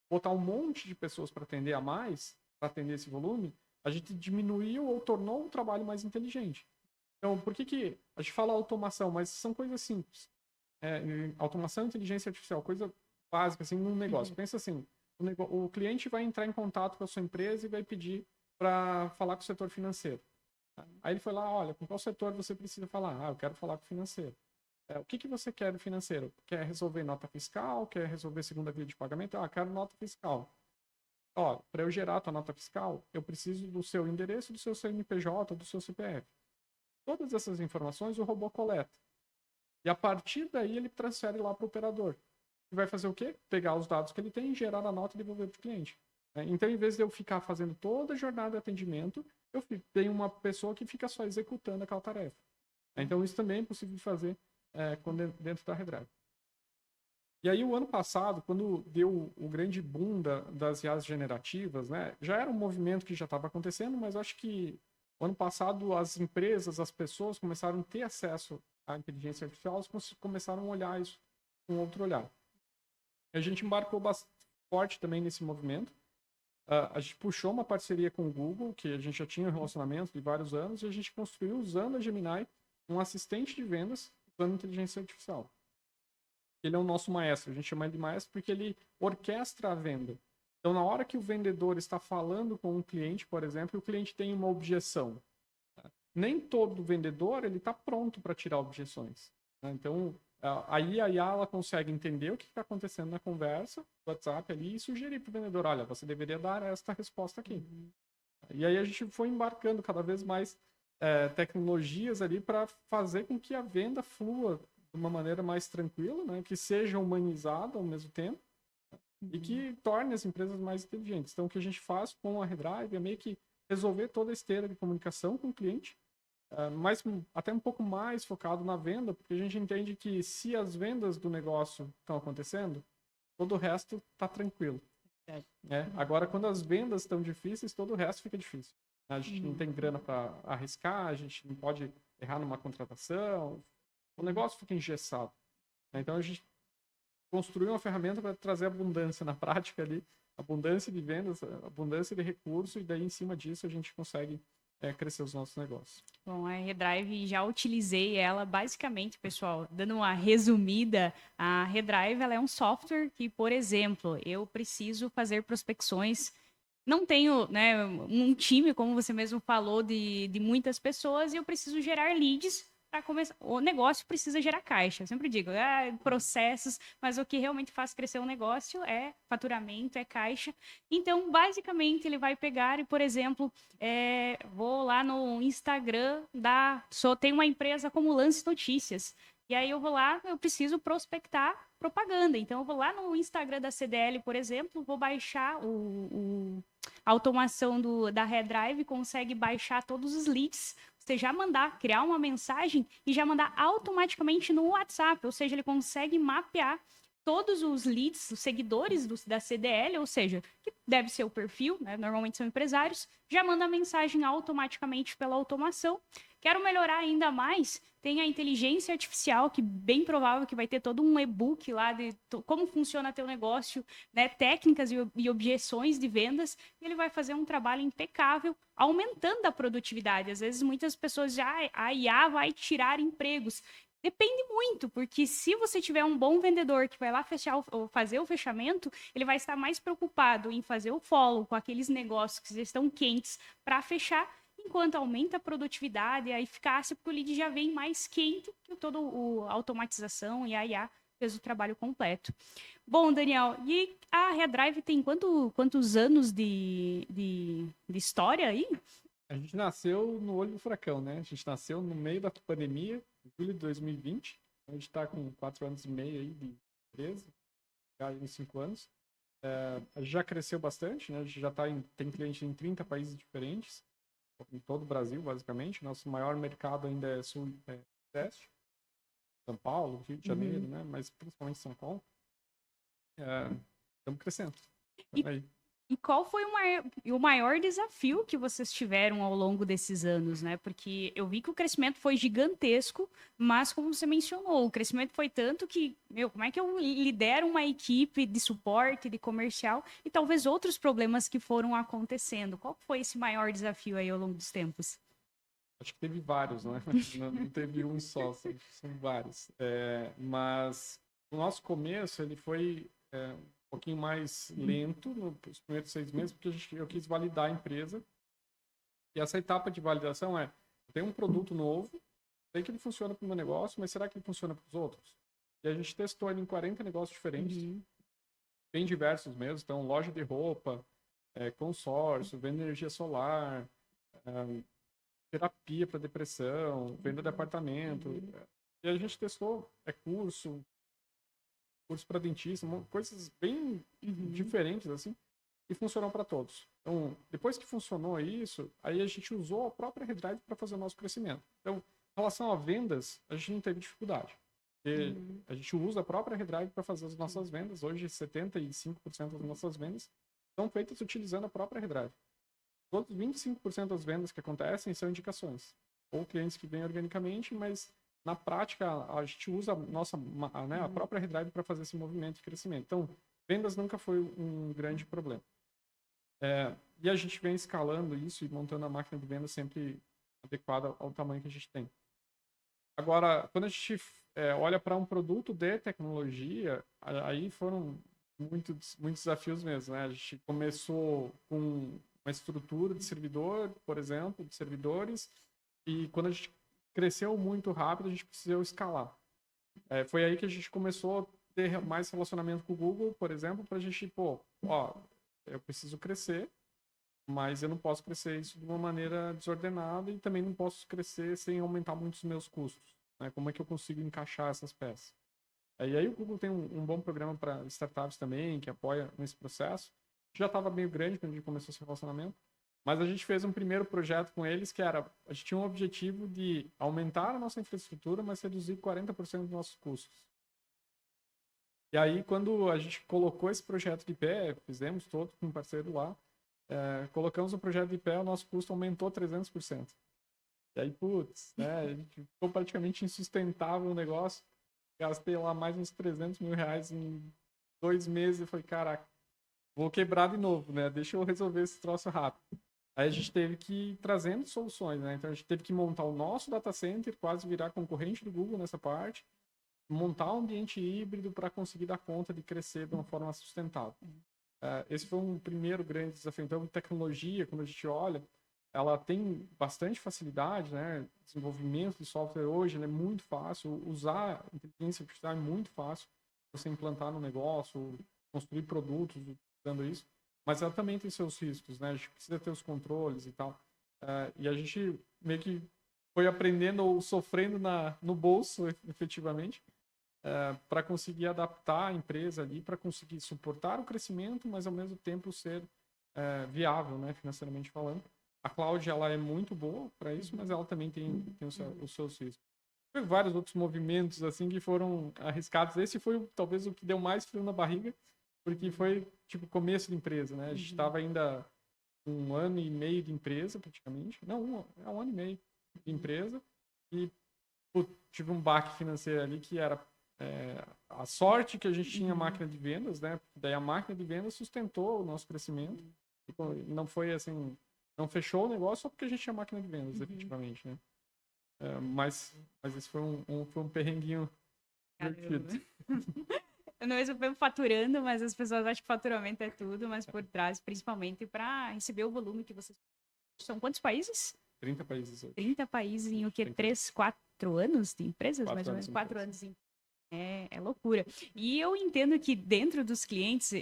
botar um monte de pessoas para atender a mais, para atender esse volume, a gente diminuiu ou tornou o trabalho mais inteligente. Então, por que a gente fala automação, mas são coisas simples. Automação e inteligência artificial, coisa básica, assim, num negócio. Pensa assim, o cliente vai entrar em contato com a sua empresa e vai pedir para falar com o setor financeiro. Aí ele foi lá, olha, com qual setor você precisa falar? Eu quero falar com o financeiro. O que você quer do financeiro? Quer resolver nota fiscal? Quer resolver segunda via de pagamento? Quero nota fiscal. Para eu gerar a tua nota fiscal, eu preciso do seu endereço, do seu CNPJ, do seu CPF. Todas essas informações o robô coleta. E a partir daí ele transfere lá para o operador. E vai fazer o quê? Pegar os dados que ele tem, gerar a nota e devolver para o cliente. Então, em vez de eu ficar fazendo toda a jornada de atendimento, eu tenho uma pessoa que fica só executando aquela tarefa. Então, isso também é possível de fazer dentro da Redrive. E aí, o ano passado, quando deu o grande boom das IAs generativas, né, já era um movimento que já estava acontecendo, mas acho que o ano passado as empresas, as pessoas começaram a ter acesso à inteligência artificial, elas começaram a olhar isso com outro olhar. A gente embarcou bastante forte também nesse movimento. A gente puxou uma parceria com o Google, que a gente já tinha um relacionamento de vários anos, e a gente construiu, usando a Gemini, um assistente de vendas usando inteligência artificial. Ele é o nosso maestro, a gente chama ele de maestro porque ele orquestra a venda. Então, na hora que o vendedor está falando com um cliente, por exemplo, e o cliente tem uma objeção, nem todo vendedor está pronto para tirar objeções. Então, aí a IA ela consegue entender o que está acontecendo na conversa, no WhatsApp ali, e sugerir para o vendedor, olha, você deveria dar esta resposta aqui. E aí a gente foi embarcando cada vez mais tecnologias ali para fazer com que a venda flua de uma maneira mais tranquila, né? Que seja humanizada ao mesmo tempo e que torne as empresas mais inteligentes. Então, o que a gente faz com a Redrive é meio que resolver toda a esteira de comunicação com o cliente, mas até um pouco mais focado na venda, porque a gente entende que se as vendas do negócio estão acontecendo, todo o resto está tranquilo. Agora, quando as vendas estão difíceis, todo o resto fica difícil. A gente não tem grana para arriscar, a gente não pode errar numa contratação, o negócio fica engessado. Então, a gente construiu uma ferramenta para trazer abundância na prática ali, abundância de vendas, abundância de recursos, e daí em cima disso a gente consegue crescer os nossos negócios. Bom, a Redrive, já utilizei ela basicamente, pessoal, dando uma resumida, a Redrive ela é um software que, por exemplo, eu preciso fazer prospecções não tenho, né, um time, como você mesmo falou, de muitas pessoas, e eu preciso gerar leads para começar. O negócio precisa gerar caixa. Eu sempre digo, processos, mas o que realmente faz crescer um negócio é faturamento, é caixa. Então, basicamente, ele vai pegar e, por exemplo, vou lá no Instagram tem uma empresa como Lance Notícias. E aí eu vou lá, eu preciso prospectar propaganda. Então, eu vou lá no Instagram da CDL, por exemplo, vou baixar a automação da Redrive, consegue baixar todos os leads, você já mandar, criar uma mensagem e já mandar automaticamente no WhatsApp, ou seja, ele consegue mapear todos os leads, os seguidores da CDL, ou seja, que deve ser o perfil, né? Normalmente são empresários, já manda a mensagem automaticamente pela automação. Quero melhorar ainda mais, tem a inteligência artificial, que bem provável que vai ter todo um e-book lá de como funciona teu negócio, né? Técnicas e objeções de vendas, e ele vai fazer um trabalho impecável, aumentando a produtividade. Às vezes, muitas pessoas a IA vai tirar empregos. Depende muito, porque se você tiver um bom vendedor que vai lá fazer o fechamento, ele vai estar mais preocupado em fazer o follow com aqueles negócios que estão quentes para fechar, enquanto aumenta a produtividade e a eficácia, porque o lead já vem mais quente que toda a automatização e a IA fez o trabalho completo. Bom, Daniel, e a Redrive tem quantos anos de história aí? A gente nasceu no olho do furacão, né? A gente nasceu no meio da pandemia, em julho de 2020. A gente está com 4 anos e meio aí de empresa, já em 5 anos. A gente já cresceu bastante, né? A gente já tem cliente em 30 países diferentes, em todo o Brasil, basicamente. Nosso maior mercado ainda é Sudeste, São Paulo, Rio de Janeiro, né? Mas principalmente São Paulo. Estamos crescendo. Aí. E qual foi o maior desafio que vocês tiveram ao longo desses anos, né? Porque eu vi que o crescimento foi gigantesco, mas como você mencionou, o crescimento foi tanto que, como é que eu lidero uma equipe de suporte, de comercial e talvez outros problemas que foram acontecendo? Qual foi esse maior desafio aí ao longo dos tempos? Acho que teve vários, né? Não teve um só, são vários. Mas o nosso começo, ele foi um pouquinho mais lento nos primeiros 6 meses, porque eu quis validar a empresa. E essa etapa de validação eu tenho um produto novo, sei que ele funciona para o meu negócio, mas será que ele funciona para os outros? E a gente testou ele em 40 negócios diferentes, bem diversos mesmo. Então, loja de roupa, consórcio, venda de energia solar, terapia para depressão, venda de apartamento. E a gente testou curso para dentista, coisas bem diferentes assim, e funcionou para todos. Então, depois que funcionou isso, aí a gente usou a própria Redrive para fazer o nosso crescimento. Então, em relação a vendas, a gente não teve dificuldade. Porque a gente usa a própria Redrive para fazer as nossas vendas. Hoje, 75% das nossas vendas são feitas utilizando a própria Redrive. Todos 25% das vendas que acontecem são indicações. Ou clientes que vêm organicamente, mas na prática a gente usa a própria Redrive para fazer esse movimento de crescimento. Então, vendas nunca foi um grande problema. E a gente vem escalando isso e montando a máquina de vendas sempre adequada ao tamanho que a gente tem. Agora, quando a gente olha para um produto de tecnologia, aí foram muitos desafios mesmo, né? A gente começou com uma estrutura de servidor, por exemplo, de servidores, e quando a gente cresceu muito rápido, a gente precisou escalar. Foi aí que a gente começou a ter mais relacionamento com o Google, por exemplo, para a gente, eu preciso crescer, mas eu não posso crescer isso de uma maneira desordenada e também não posso crescer sem aumentar muito os meus custos. Né? Como é que eu consigo encaixar essas peças? E aí o Google tem um bom programa para startups também, que apoia nesse processo. Já estava meio grande quando a gente começou esse relacionamento, mas a gente fez um primeiro projeto com eles que era, a gente tinha um objetivo de aumentar a nossa infraestrutura, mas reduzir 40% dos nossos custos. E aí, quando a gente colocou esse projeto de pé, fizemos todo com um parceiro lá, colocamos o projeto de pé, o nosso custo aumentou 300%. E aí, putz, né, a gente ficou praticamente insustentável o negócio. Gastei lá mais uns 300 mil reais em 2 meses e falei, caraca, vou quebrar de novo, né? Deixa eu resolver esse troço rápido. Aí a gente teve que ir trazendo soluções, né? Então a gente teve que montar o nosso data center, quase virar concorrente do Google nessa parte, montar um ambiente híbrido para conseguir dar conta de crescer de uma forma sustentável. Esse foi um primeiro grande desafio. Então, tecnologia, quando a gente olha, ela tem bastante facilidade, né? Desenvolvimento de software hoje é muito fácil. Usar inteligência artificial é muito fácil. Você implantar no negócio, construir produtos usando isso. Mas ela também tem seus riscos, né? A gente precisa ter os controles e tal. E a gente meio que foi aprendendo ou sofrendo no bolso, efetivamente, para conseguir adaptar a empresa ali, para conseguir suportar o crescimento, mas ao mesmo tempo ser viável, né? Financeiramente falando. A cloud, ela é muito boa para isso, mas ela também tem os seus riscos. Teve vários outros movimentos assim que foram arriscados. Esse foi talvez o que deu mais frio na barriga, porque foi tipo começo de empresa, né? A gente estava ainda 1 ano e meio de empresa, praticamente. Não, um ano e meio de empresa. E tive um baque financeiro ali que era a sorte que a gente tinha máquina de vendas, né? Daí a máquina de vendas sustentou o nosso crescimento. Não foi assim, não fechou o negócio só porque a gente tinha máquina de vendas, efetivamente, né? Mas esse foi um perrenguinho divertido. Nós estamos faturando, mas as pessoas acham que faturamento é tudo, mas por trás, principalmente para receber o volume que vocês... São quantos países? 30 países hoje. 30 países em o que? 3, 4 anos de empresas? 4 mais ou menos? anos 4 anos de É loucura. E eu entendo que dentro dos clientes,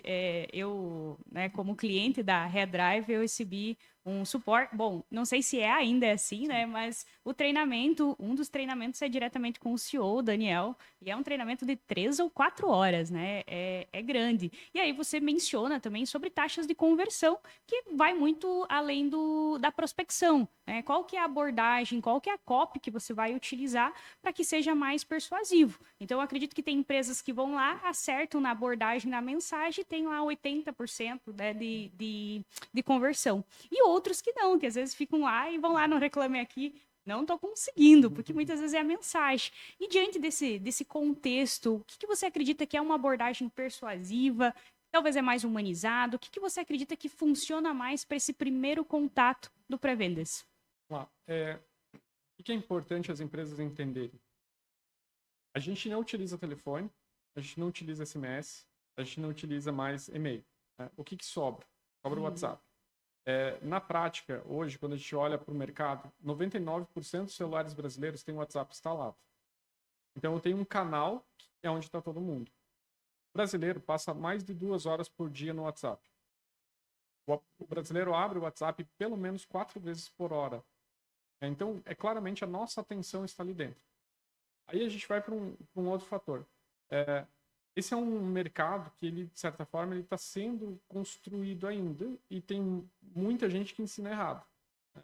eu, né, como cliente da Redrive, eu recebi um suporte. Bom, não sei se ainda é assim, né? Mas o treinamento, um dos treinamentos é diretamente com o CEO, Daniel, e é um treinamento de 3 ou 4 horas, né? É grande. E aí você menciona também sobre taxas de conversão, que vai muito além da prospecção, né? Qual que é a abordagem, qual que é a copy que você vai utilizar para que seja mais persuasivo. Então, eu acredito que tem empresas que vão lá, acertam na abordagem, na mensagem, e tem lá 80%, né, de conversão. E outros que não, que às vezes ficam lá e vão lá no Reclame Aqui, não estou conseguindo, porque muitas vezes é a mensagem. E diante desse contexto, o que você acredita que é uma abordagem persuasiva, talvez é mais humanizado? O que você acredita que funciona mais para esse primeiro contato do pré-vendas? Vamos lá. O que é importante as empresas entenderem? A gente não utiliza telefone, a gente não utiliza SMS, a gente não utiliza mais e-mail. Né? O que sobra? Sobra o WhatsApp. Na prática, hoje, quando a gente olha para o mercado, 99% dos celulares brasileiros têm o WhatsApp instalado. Então, eu tenho um canal que é onde está todo mundo. O brasileiro passa mais de 2 horas por dia no WhatsApp. O brasileiro abre o WhatsApp pelo menos 4 vezes por hora. Então, claramente a nossa atenção está ali dentro. Aí a gente vai para um outro fator. Esse é um mercado que, ele, de certa forma, ele está sendo construído ainda e tem muita gente que ensina errado.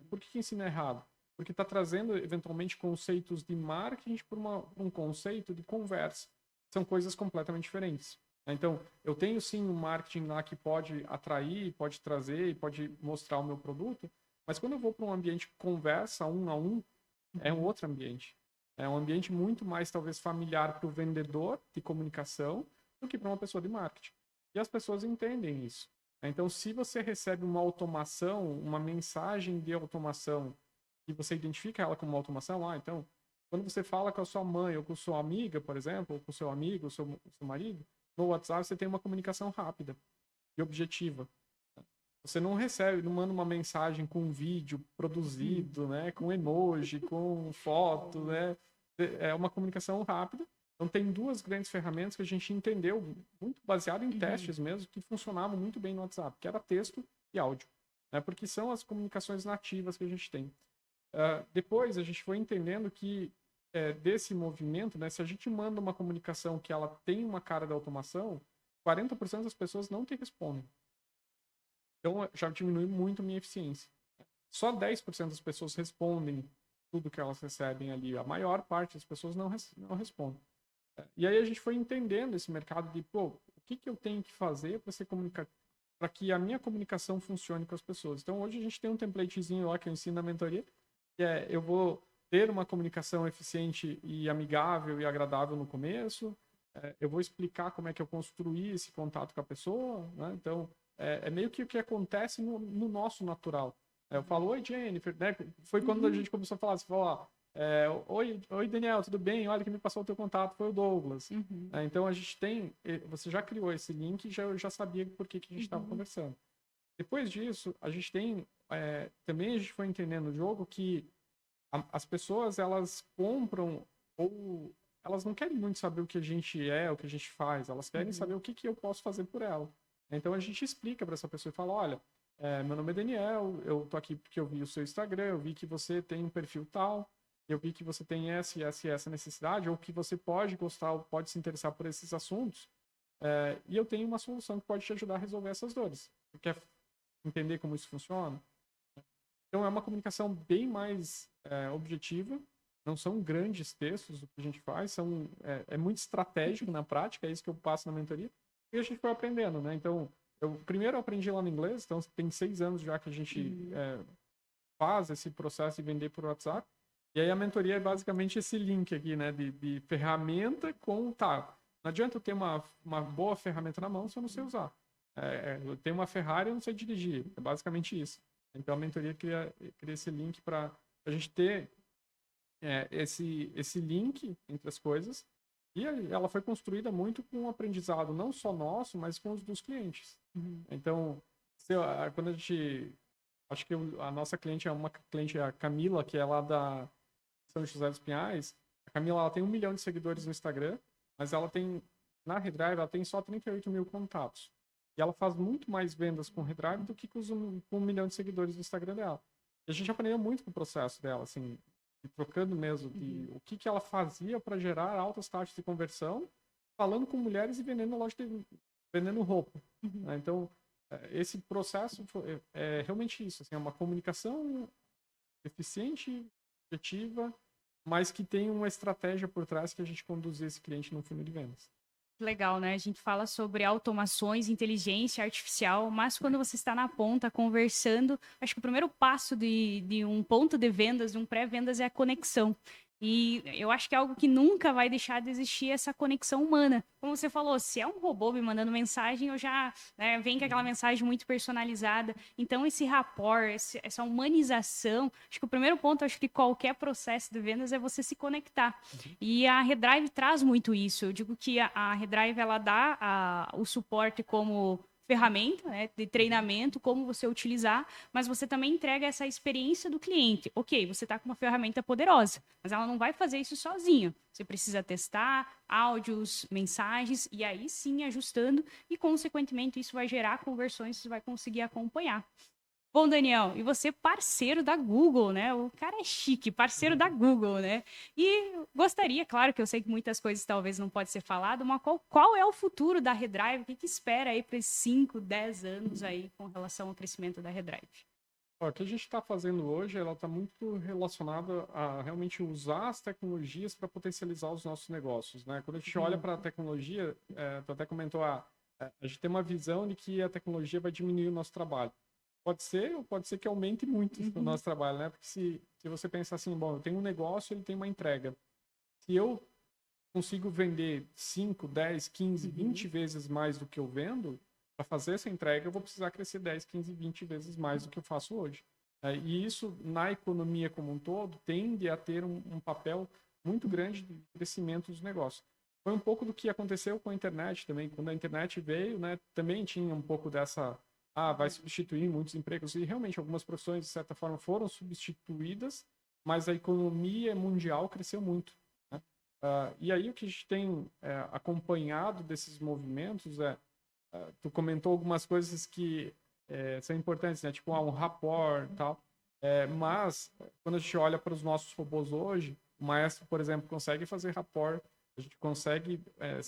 Por que ensina errado? Porque está trazendo, eventualmente, conceitos de marketing por um conceito de conversa. São coisas completamente diferentes. Então, eu tenho sim um marketing lá que pode atrair, pode trazer e pode mostrar o meu produto, mas quando eu vou para um ambiente de conversa, 1 a 1, é um outro ambiente. É um ambiente muito mais, talvez, familiar para o vendedor de comunicação do que para uma pessoa de marketing. E as pessoas entendem isso. Então, se você recebe uma automação, uma mensagem de automação, e você identifica ela como uma automação, então, quando você fala com a sua mãe ou com a sua amiga, por exemplo, ou com o seu amigo, ou seu marido, no WhatsApp você tem uma comunicação rápida e objetiva. Você não recebe, não manda uma mensagem com um vídeo produzido, né, com emoji, com foto, né? É uma comunicação rápida. Então tem 2 grandes ferramentas que a gente entendeu, muito baseado em testes mesmo, que funcionavam muito bem no WhatsApp, que era texto e áudio, né? Porque são as comunicações nativas que a gente tem. Depois a gente foi entendendo que desse movimento, né, se a gente manda uma comunicação que ela tem uma cara de automação, 40% das pessoas não te respondem. Então, já diminui muito a minha eficiência. Só 10% das pessoas respondem tudo que elas recebem ali. A maior parte das pessoas não respondem. E aí a gente foi entendendo esse mercado de, o que eu tenho que fazer para que a minha comunicação funcione com as pessoas. Então, hoje a gente tem um templatezinho lá que eu ensino na mentoria, que eu vou ter uma comunicação eficiente e amigável e agradável no começo. Eu vou explicar como é que eu construí esse contato com a pessoa, né? Então, é meio que o que acontece no nosso natural. Eu falo, oi, Jennifer, né? Foi quando a gente começou a falar, você falou, Oi, Daniel, tudo bem? Olha, quem me passou o teu contato foi o Douglas. Uhum. Então, a gente tem... Você já criou esse link e eu já sabia por que a gente estava conversando. Depois disso, a gente tem... também a gente foi entendendo no jogo que as pessoas, elas compram ou... Elas não querem muito saber o que a gente o que a gente faz. Elas querem saber o que eu posso fazer por ela. Então, a gente explica para essa pessoa e fala, olha, meu nome é Daniel, eu tô aqui porque eu vi o seu Instagram, eu vi que você tem um perfil tal, eu vi que você tem essa necessidade, ou que você pode gostar, ou pode se interessar por esses assuntos, e eu tenho uma solução que pode te ajudar a resolver essas dores. Você quer entender como isso funciona? Então, é uma comunicação bem mais objetiva, não são grandes textos o que a gente faz, é muito estratégico na prática, é isso que eu passo na mentoria, e a gente foi aprendendo, né? Então, eu primeiro aprendi lá no inglês, então tem 6 anos já que a gente faz esse processo de vender por WhatsApp. E aí a mentoria é basicamente esse link aqui, né? De ferramenta com... Tá, não adianta eu ter uma boa ferramenta na mão se eu não sei usar. Eu tenho uma Ferrari e eu não sei dirigir. É basicamente isso. Então a mentoria cria esse link para a gente ter esse link entre as coisas. E ela foi construída muito com um aprendizado, não só nosso, mas com os dos clientes. Então, quando a gente... Acho que a nossa cliente é uma cliente, a Camila, que é lá da São José dos Pinhais. A Camila, ela tem 1 milhão de seguidores no Instagram, mas ela tem, na Redrive, ela tem só 38 mil contatos. E ela faz muito mais vendas com Redrive do que com 1 milhão de seguidores no Instagram dela. E a gente aprendeu muito com o processo dela, assim, trocando mesmo, de o que ela fazia para gerar altas taxas de conversão, falando com mulheres e vendendo loja vendendo roupa. Né? Então, esse processo é realmente isso, assim, é uma comunicação eficiente, objetiva, mas que tem uma estratégia por trás que a gente conduz esse cliente no funil de vendas. Legal, né? A gente fala sobre automações, inteligência artificial, mas quando você está na ponta conversando, acho que o primeiro passo de um ponto de vendas, de um pré-vendas, é a conexão. E eu acho que é algo que nunca vai deixar de existir, essa conexão humana. Como você falou, se é um robô me mandando mensagem, eu já vem com aquela mensagem muito personalizada. Então, esse rapport, essa humanização, acho que o primeiro ponto, acho que qualquer processo de vendas é você se conectar. E a Redrive traz muito isso. Eu digo que a Redrive, ela dá o suporte como ferramenta, né, de treinamento, como você utilizar, mas você também entrega essa experiência do cliente. Ok, você está com uma ferramenta poderosa, mas ela não vai fazer isso sozinho. Você precisa testar áudios, mensagens, e aí sim ajustando, e consequentemente isso vai gerar conversões, você vai conseguir acompanhar. Bom, Daniel, e você parceiro da Google, né? O cara é chique, parceiro da Google, né? E gostaria, claro que eu sei que muitas coisas talvez não pode ser falado, mas qual é o futuro da Redrive? O que espera aí para esses 5, 10 anos aí com relação ao crescimento da Redrive? O que a gente está fazendo hoje, ela está muito relacionada a realmente usar as tecnologias para potencializar os nossos negócios, né? Quando a gente olha para a tecnologia, tu até comentou, a gente tem uma visão de que a tecnologia vai diminuir o nosso trabalho. Pode ser, ou pode ser que aumente muito o nosso trabalho, né? Porque se você pensar assim, bom, eu tenho um negócio, ele tem uma entrega. Se eu consigo vender 5, 10, 15, 20 vezes mais do que eu vendo, para fazer essa entrega, eu vou precisar crescer 10, 15, 20 vezes mais do que eu faço hoje. E isso, na economia como um todo, tende a ter um papel muito grande de crescimento dos negócios. Foi um pouco do que aconteceu com a internet também. Quando a internet veio, né, também tinha um pouco dessa... vai substituir muitos empregos. E realmente algumas profissões, de certa forma, foram substituídas, mas a economia mundial cresceu muito. Né? E aí o que a gente tem acompanhado desses movimentos tu comentou algumas coisas que são importantes, né? Tipo, um rapport e tal. Mas, quando a gente olha para os nossos robôs hoje, o Maestro, por exemplo, consegue fazer rapport, a gente consegue...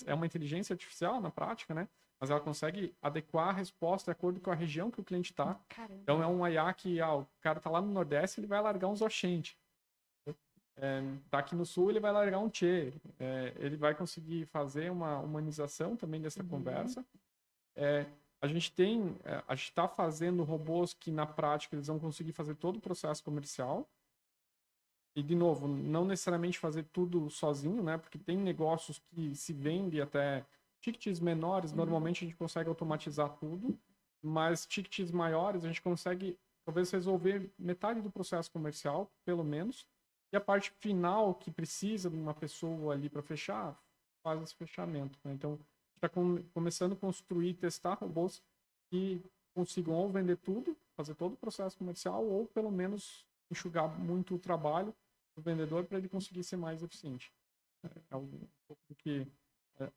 É uma inteligência artificial na prática, né? Mas ela consegue adequar a resposta de acordo com a região que o cliente está. Então, é um IA que o cara está lá no Nordeste, ele vai largar uns oxente. Tá aqui no Sul, ele vai largar um tchê. Ele vai conseguir fazer uma humanização também dessa conversa. A gente está fazendo robôs que, na prática, eles vão conseguir fazer todo o processo comercial. E, de novo, não necessariamente fazer tudo sozinho, né? Porque tem negócios que se vendem até tickets menores, normalmente a gente consegue automatizar tudo, mas tickets maiores a gente consegue, talvez, resolver metade do processo comercial, pelo menos, E a parte final, que precisa de uma pessoa ali para fechar, faz esse fechamento, né? Então, está começando a construir, testar robôs que consigam ou vender tudo, fazer todo o processo comercial, ou pelo menos enxugar muito o trabalho do vendedor para ele conseguir ser mais eficiente. É um pouco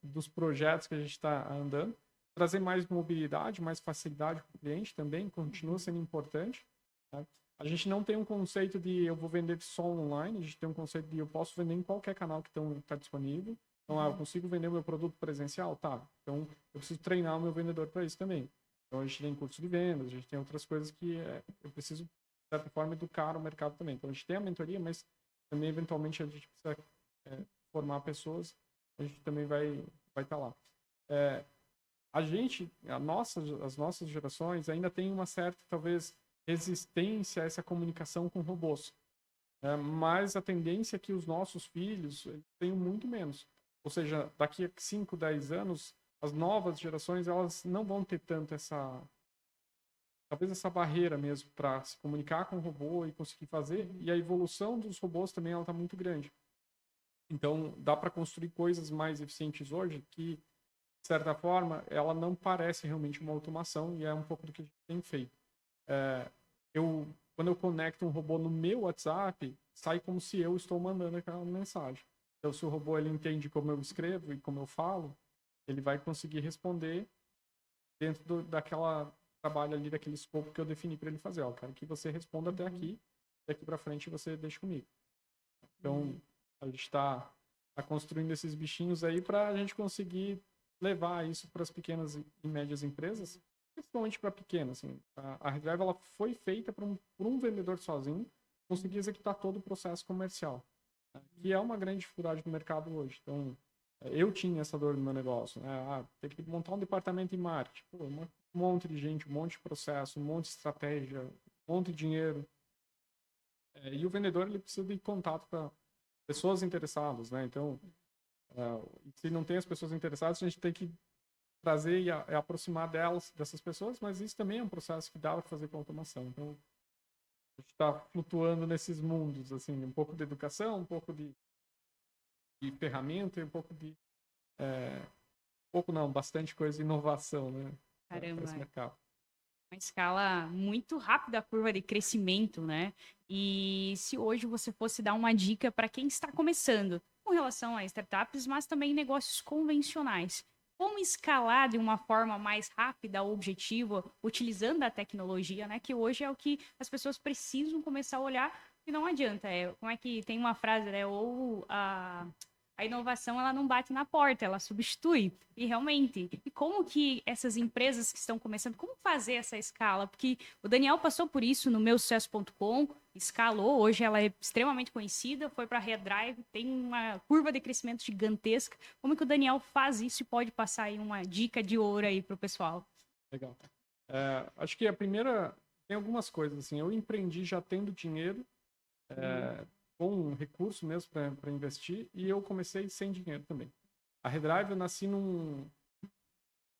dos projetos que a gente está andando. Trazer mais mobilidade, mais facilidade para o cliente também continua sendo importante. Tá? A gente não tem um conceito de eu vou vender só online, a gente tem um conceito de eu posso vender em qualquer canal que está disponível. Então, eu consigo vender o meu produto presencial? Tá. Então, eu preciso treinar o meu vendedor para isso também. Então, a gente tem curso de vendas, a gente tem outras coisas que eu preciso, de certa forma, educar o mercado também. Então, a gente tem a mentoria, mas também, eventualmente, a gente precisa formar pessoas, a gente também vai estar lá. As nossas gerações ainda tem uma certa, talvez, resistência a essa comunicação com robôs. Mas a tendência é que os nossos filhos tenham muito menos. Ou seja, daqui a 5, 10 anos, as novas gerações elas não vão ter tanto talvez essa barreira mesmo para se comunicar com o robô e conseguir fazer. E a evolução dos robôs também ela está muito grande. Então, dá para construir coisas mais eficientes hoje que, de certa forma, ela não parece realmente uma automação e é um pouco do que a gente tem feito. Quando eu conecto um robô no meu WhatsApp, sai como se eu estou mandando aquela mensagem. Então, se o robô ele entende como eu escrevo e como eu falo, ele vai conseguir responder dentro daquela trabalho ali, daquele escopo que eu defini para ele fazer. Ó, quero que você responda até aqui, daqui para frente você deixa comigo. Então, a gente está construindo esses bichinhos aí para a gente conseguir levar isso para as pequenas e médias empresas, principalmente para pequenas. Assim. A Redrive ela foi feita por um vendedor sozinho conseguir executar todo o processo comercial, que é uma grande dificuldade do mercado hoje. Então, eu tinha essa dor no meu negócio, né? Tem que montar um departamento em marketing, um monte de gente, um monte de processo, um monte de estratégia, um monte de dinheiro. E o vendedor ele precisa de contato com pessoas interessadas, né? Então, se não tem as pessoas interessadas, a gente tem que trazer e aproximar dessas pessoas, mas isso também é um processo que dá para fazer com automação. Então, a gente está flutuando nesses mundos, assim, um pouco de educação, um pouco de ferramenta e um pouco de... pouco não, bastante coisa de inovação, né? Para esse mercado. Uma escala muito rápida a curva de crescimento, né? E se hoje você fosse dar uma dica para quem está começando com relação a startups, mas também negócios convencionais, como escalar de uma forma mais rápida, objetiva, utilizando a tecnologia, né? Que hoje é o que as pessoas precisam começar a olhar e não adianta. Como é que tem uma frase, né? Ou a inovação ela não bate na porta, ela substitui. E realmente, e como que essas empresas que estão começando, como fazer essa escala? Porque o Daniel passou por isso no meusucesso.com, escalou, hoje ela é extremamente conhecida, foi para a Redrive, tem uma curva de crescimento gigantesca. Como que o Daniel faz isso e pode passar aí uma dica de ouro aí para o pessoal? Legal. Acho que a primeira, tem algumas coisas, assim, eu empreendi já tendo dinheiro, com um recurso mesmo para investir, e eu comecei sem dinheiro também. A Redrive, eu nasci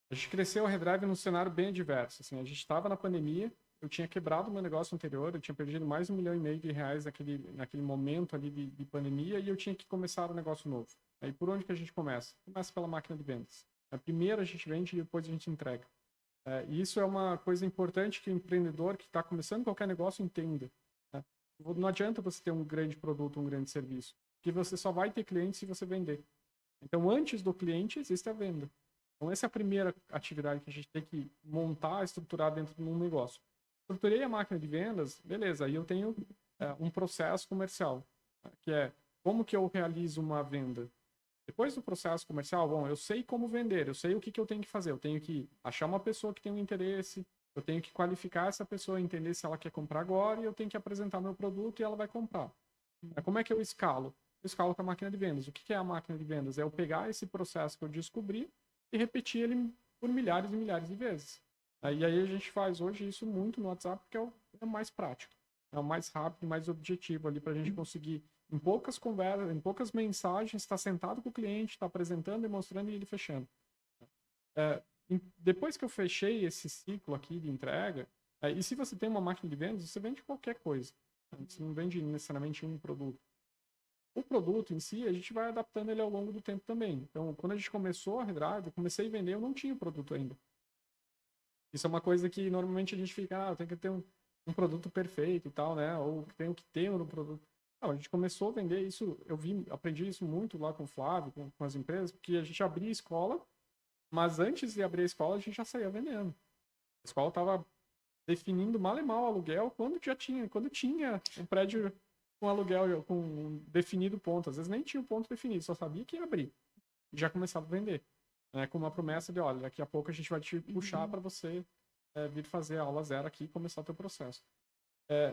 a gente cresceu a Redrive num cenário bem adverso. Assim, a gente estava na pandemia, eu tinha quebrado o meu negócio anterior, eu tinha perdido mais de R$ 1,5 milhão naquele momento ali de pandemia, e eu tinha que começar um negócio novo. Aí por onde que a gente começa? Começa pela máquina de vendas. Primeiro a gente vende e depois a gente entrega. E isso é uma coisa importante que o empreendedor que está começando qualquer negócio entenda. Não adianta você ter um grande produto, um grande serviço, porque você só vai ter cliente se você vender. Então, antes do cliente, existe a venda. Então, essa é a primeira atividade que a gente tem que montar, estruturar dentro de um negócio. Estruturei a máquina de vendas, beleza, aí eu tenho um processo comercial, que é como que eu realizo uma venda. Depois do processo comercial, bom, eu sei como vender, eu sei o que eu tenho que fazer. Eu tenho que achar uma pessoa que tem um interesse, eu tenho que qualificar essa pessoa, entender se ela quer comprar agora, e eu tenho que apresentar meu produto e ela vai comprar. Como é que eu escalo? Eu escalo com a máquina de vendas. O que é a máquina de vendas? É eu pegar esse processo que eu descobri e repetir ele por milhares e milhares de vezes. E aí a gente faz hoje isso muito no WhatsApp, porque é o mais prático. É o mais rápido, mais objetivo ali para a gente conseguir, em poucas conversas, em poucas mensagens, estar sentado com o cliente, estar apresentando, demonstrando e ele fechando. Depois que eu fechei esse ciclo aqui de entrega, e se você tem uma máquina de vendas, você vende qualquer coisa. Você não vende necessariamente um produto. O produto em si, a gente vai adaptando ele ao longo do tempo também. Então, quando a gente começou a Redrive, eu comecei a vender, eu não tinha o produto ainda. Isso é uma coisa que normalmente a gente fica, tem que ter um produto perfeito e tal, né? Ou tem que ter no produto. Não, a gente começou a vender isso, aprendi isso muito lá com o Flávio, com as empresas, porque a gente abria a escola, mas antes de abrir a escola, a gente já saía vendendo. A escola estava definindo mal e mal o aluguel quando tinha um prédio com aluguel com um definido ponto. Às vezes nem tinha o ponto definido, só sabia que ia abrir. E já começava a vender. Né, com uma promessa de, olha, daqui a pouco a gente vai te puxar para você vir fazer a aula zero aqui e começar o teu processo.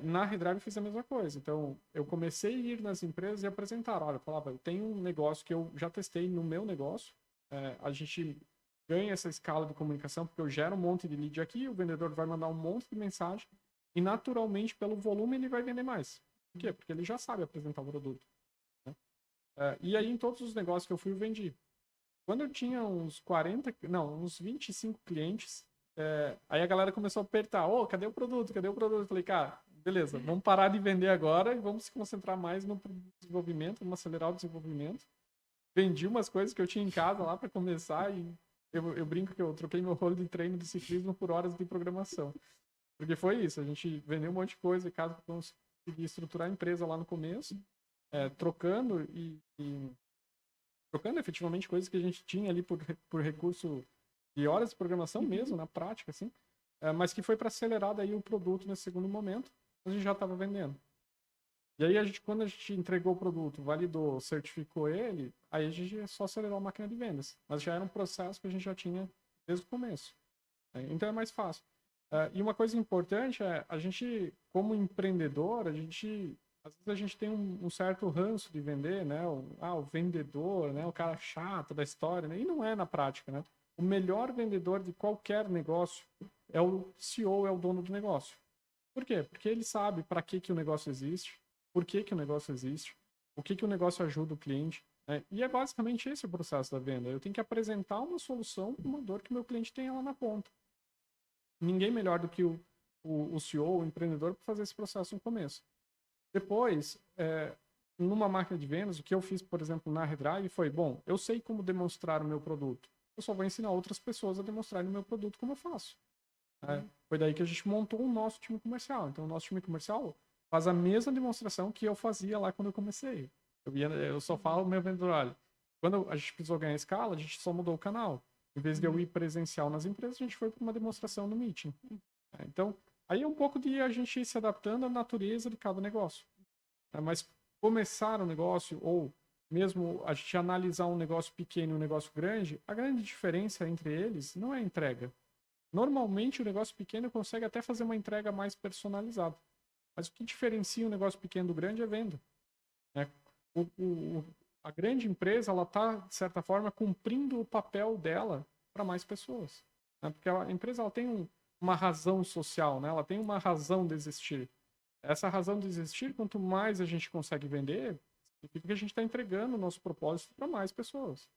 Na Redrive eu fiz a mesma coisa. Então, eu comecei a ir nas empresas e apresentar. Olha, eu falava, eu tenho um negócio que eu já testei no meu negócio. A gente ganha essa escala de comunicação, porque eu gero um monte de lead aqui, o vendedor vai mandar um monte de mensagem e, naturalmente, pelo volume, ele vai vender mais. Por quê? Porque ele já sabe apresentar o produto. Né? E aí, em todos os negócios que eu fui, eu vendi. Quando eu tinha uns 25 clientes, aí a galera começou a apertar, cadê o produto? Cadê o produto? Eu falei, cara, beleza, vamos parar de vender agora e vamos se concentrar mais no desenvolvimento, vamos acelerar o desenvolvimento. Vendi umas coisas que eu tinha em casa lá para começar e eu brinco que eu troquei meu rolo de treino de ciclismo por horas de programação. Porque foi isso, a gente vendeu um monte de coisa, caso consegui estruturar a empresa lá no começo, trocando trocando efetivamente coisas que a gente tinha ali por recurso de horas de programação mesmo, na prática, assim, mas que foi para acelerar daí o produto nesse segundo momento, a gente já estava vendendo. E aí, quando a gente entregou o produto, validou, certificou ele, aí a gente só acelerou a máquina de vendas. Mas já era um processo que a gente já tinha desde o começo. Então é mais fácil. E uma coisa importante a gente, como empreendedor, às vezes a gente tem um certo ranço de vender, né? O vendedor, né? O cara chato da história, né? E não é na prática, né? O melhor vendedor de qualquer negócio é o CEO, é o dono do negócio. Por quê? Porque ele sabe para que o negócio existe, por que o negócio existe, o que o negócio ajuda o cliente. Né? E é basicamente esse o processo da venda. Eu tenho que apresentar uma solução para uma dor que o meu cliente tem lá na ponta. Ninguém melhor do que o CEO, o empreendedor, para fazer esse processo no começo. Depois, numa máquina de vendas, o que eu fiz, por exemplo, na Redrive foi, bom, eu sei como demonstrar o meu produto. Eu só vou ensinar outras pessoas a demonstrarem o meu produto como eu faço. Foi daí que a gente montou o nosso time comercial. Então, o nosso time comercial faz a mesma demonstração que eu fazia lá quando eu comecei. Eu só falo ao meu vendedor, olha, quando a gente precisou ganhar escala, a gente só mudou o canal. Em vez de eu ir presencial nas empresas, a gente foi para uma demonstração no meeting. Então, aí é um pouco de a gente ir se adaptando à natureza de cada negócio. Mas começar um negócio, ou mesmo a gente analisar um negócio pequeno e um negócio grande, a grande diferença entre eles não é a entrega. Normalmente, o negócio pequeno consegue até fazer uma entrega mais personalizada. Mas o que diferencia o negócio pequeno do grande é a venda. Né? A grande empresa, ela está, de certa forma, cumprindo o papel dela para mais pessoas. Né? Porque a empresa ela tem uma razão social, né? Ela tem uma razão de existir. Essa razão de existir, quanto mais a gente consegue vender, significa que a gente está entregando o nosso propósito para mais pessoas.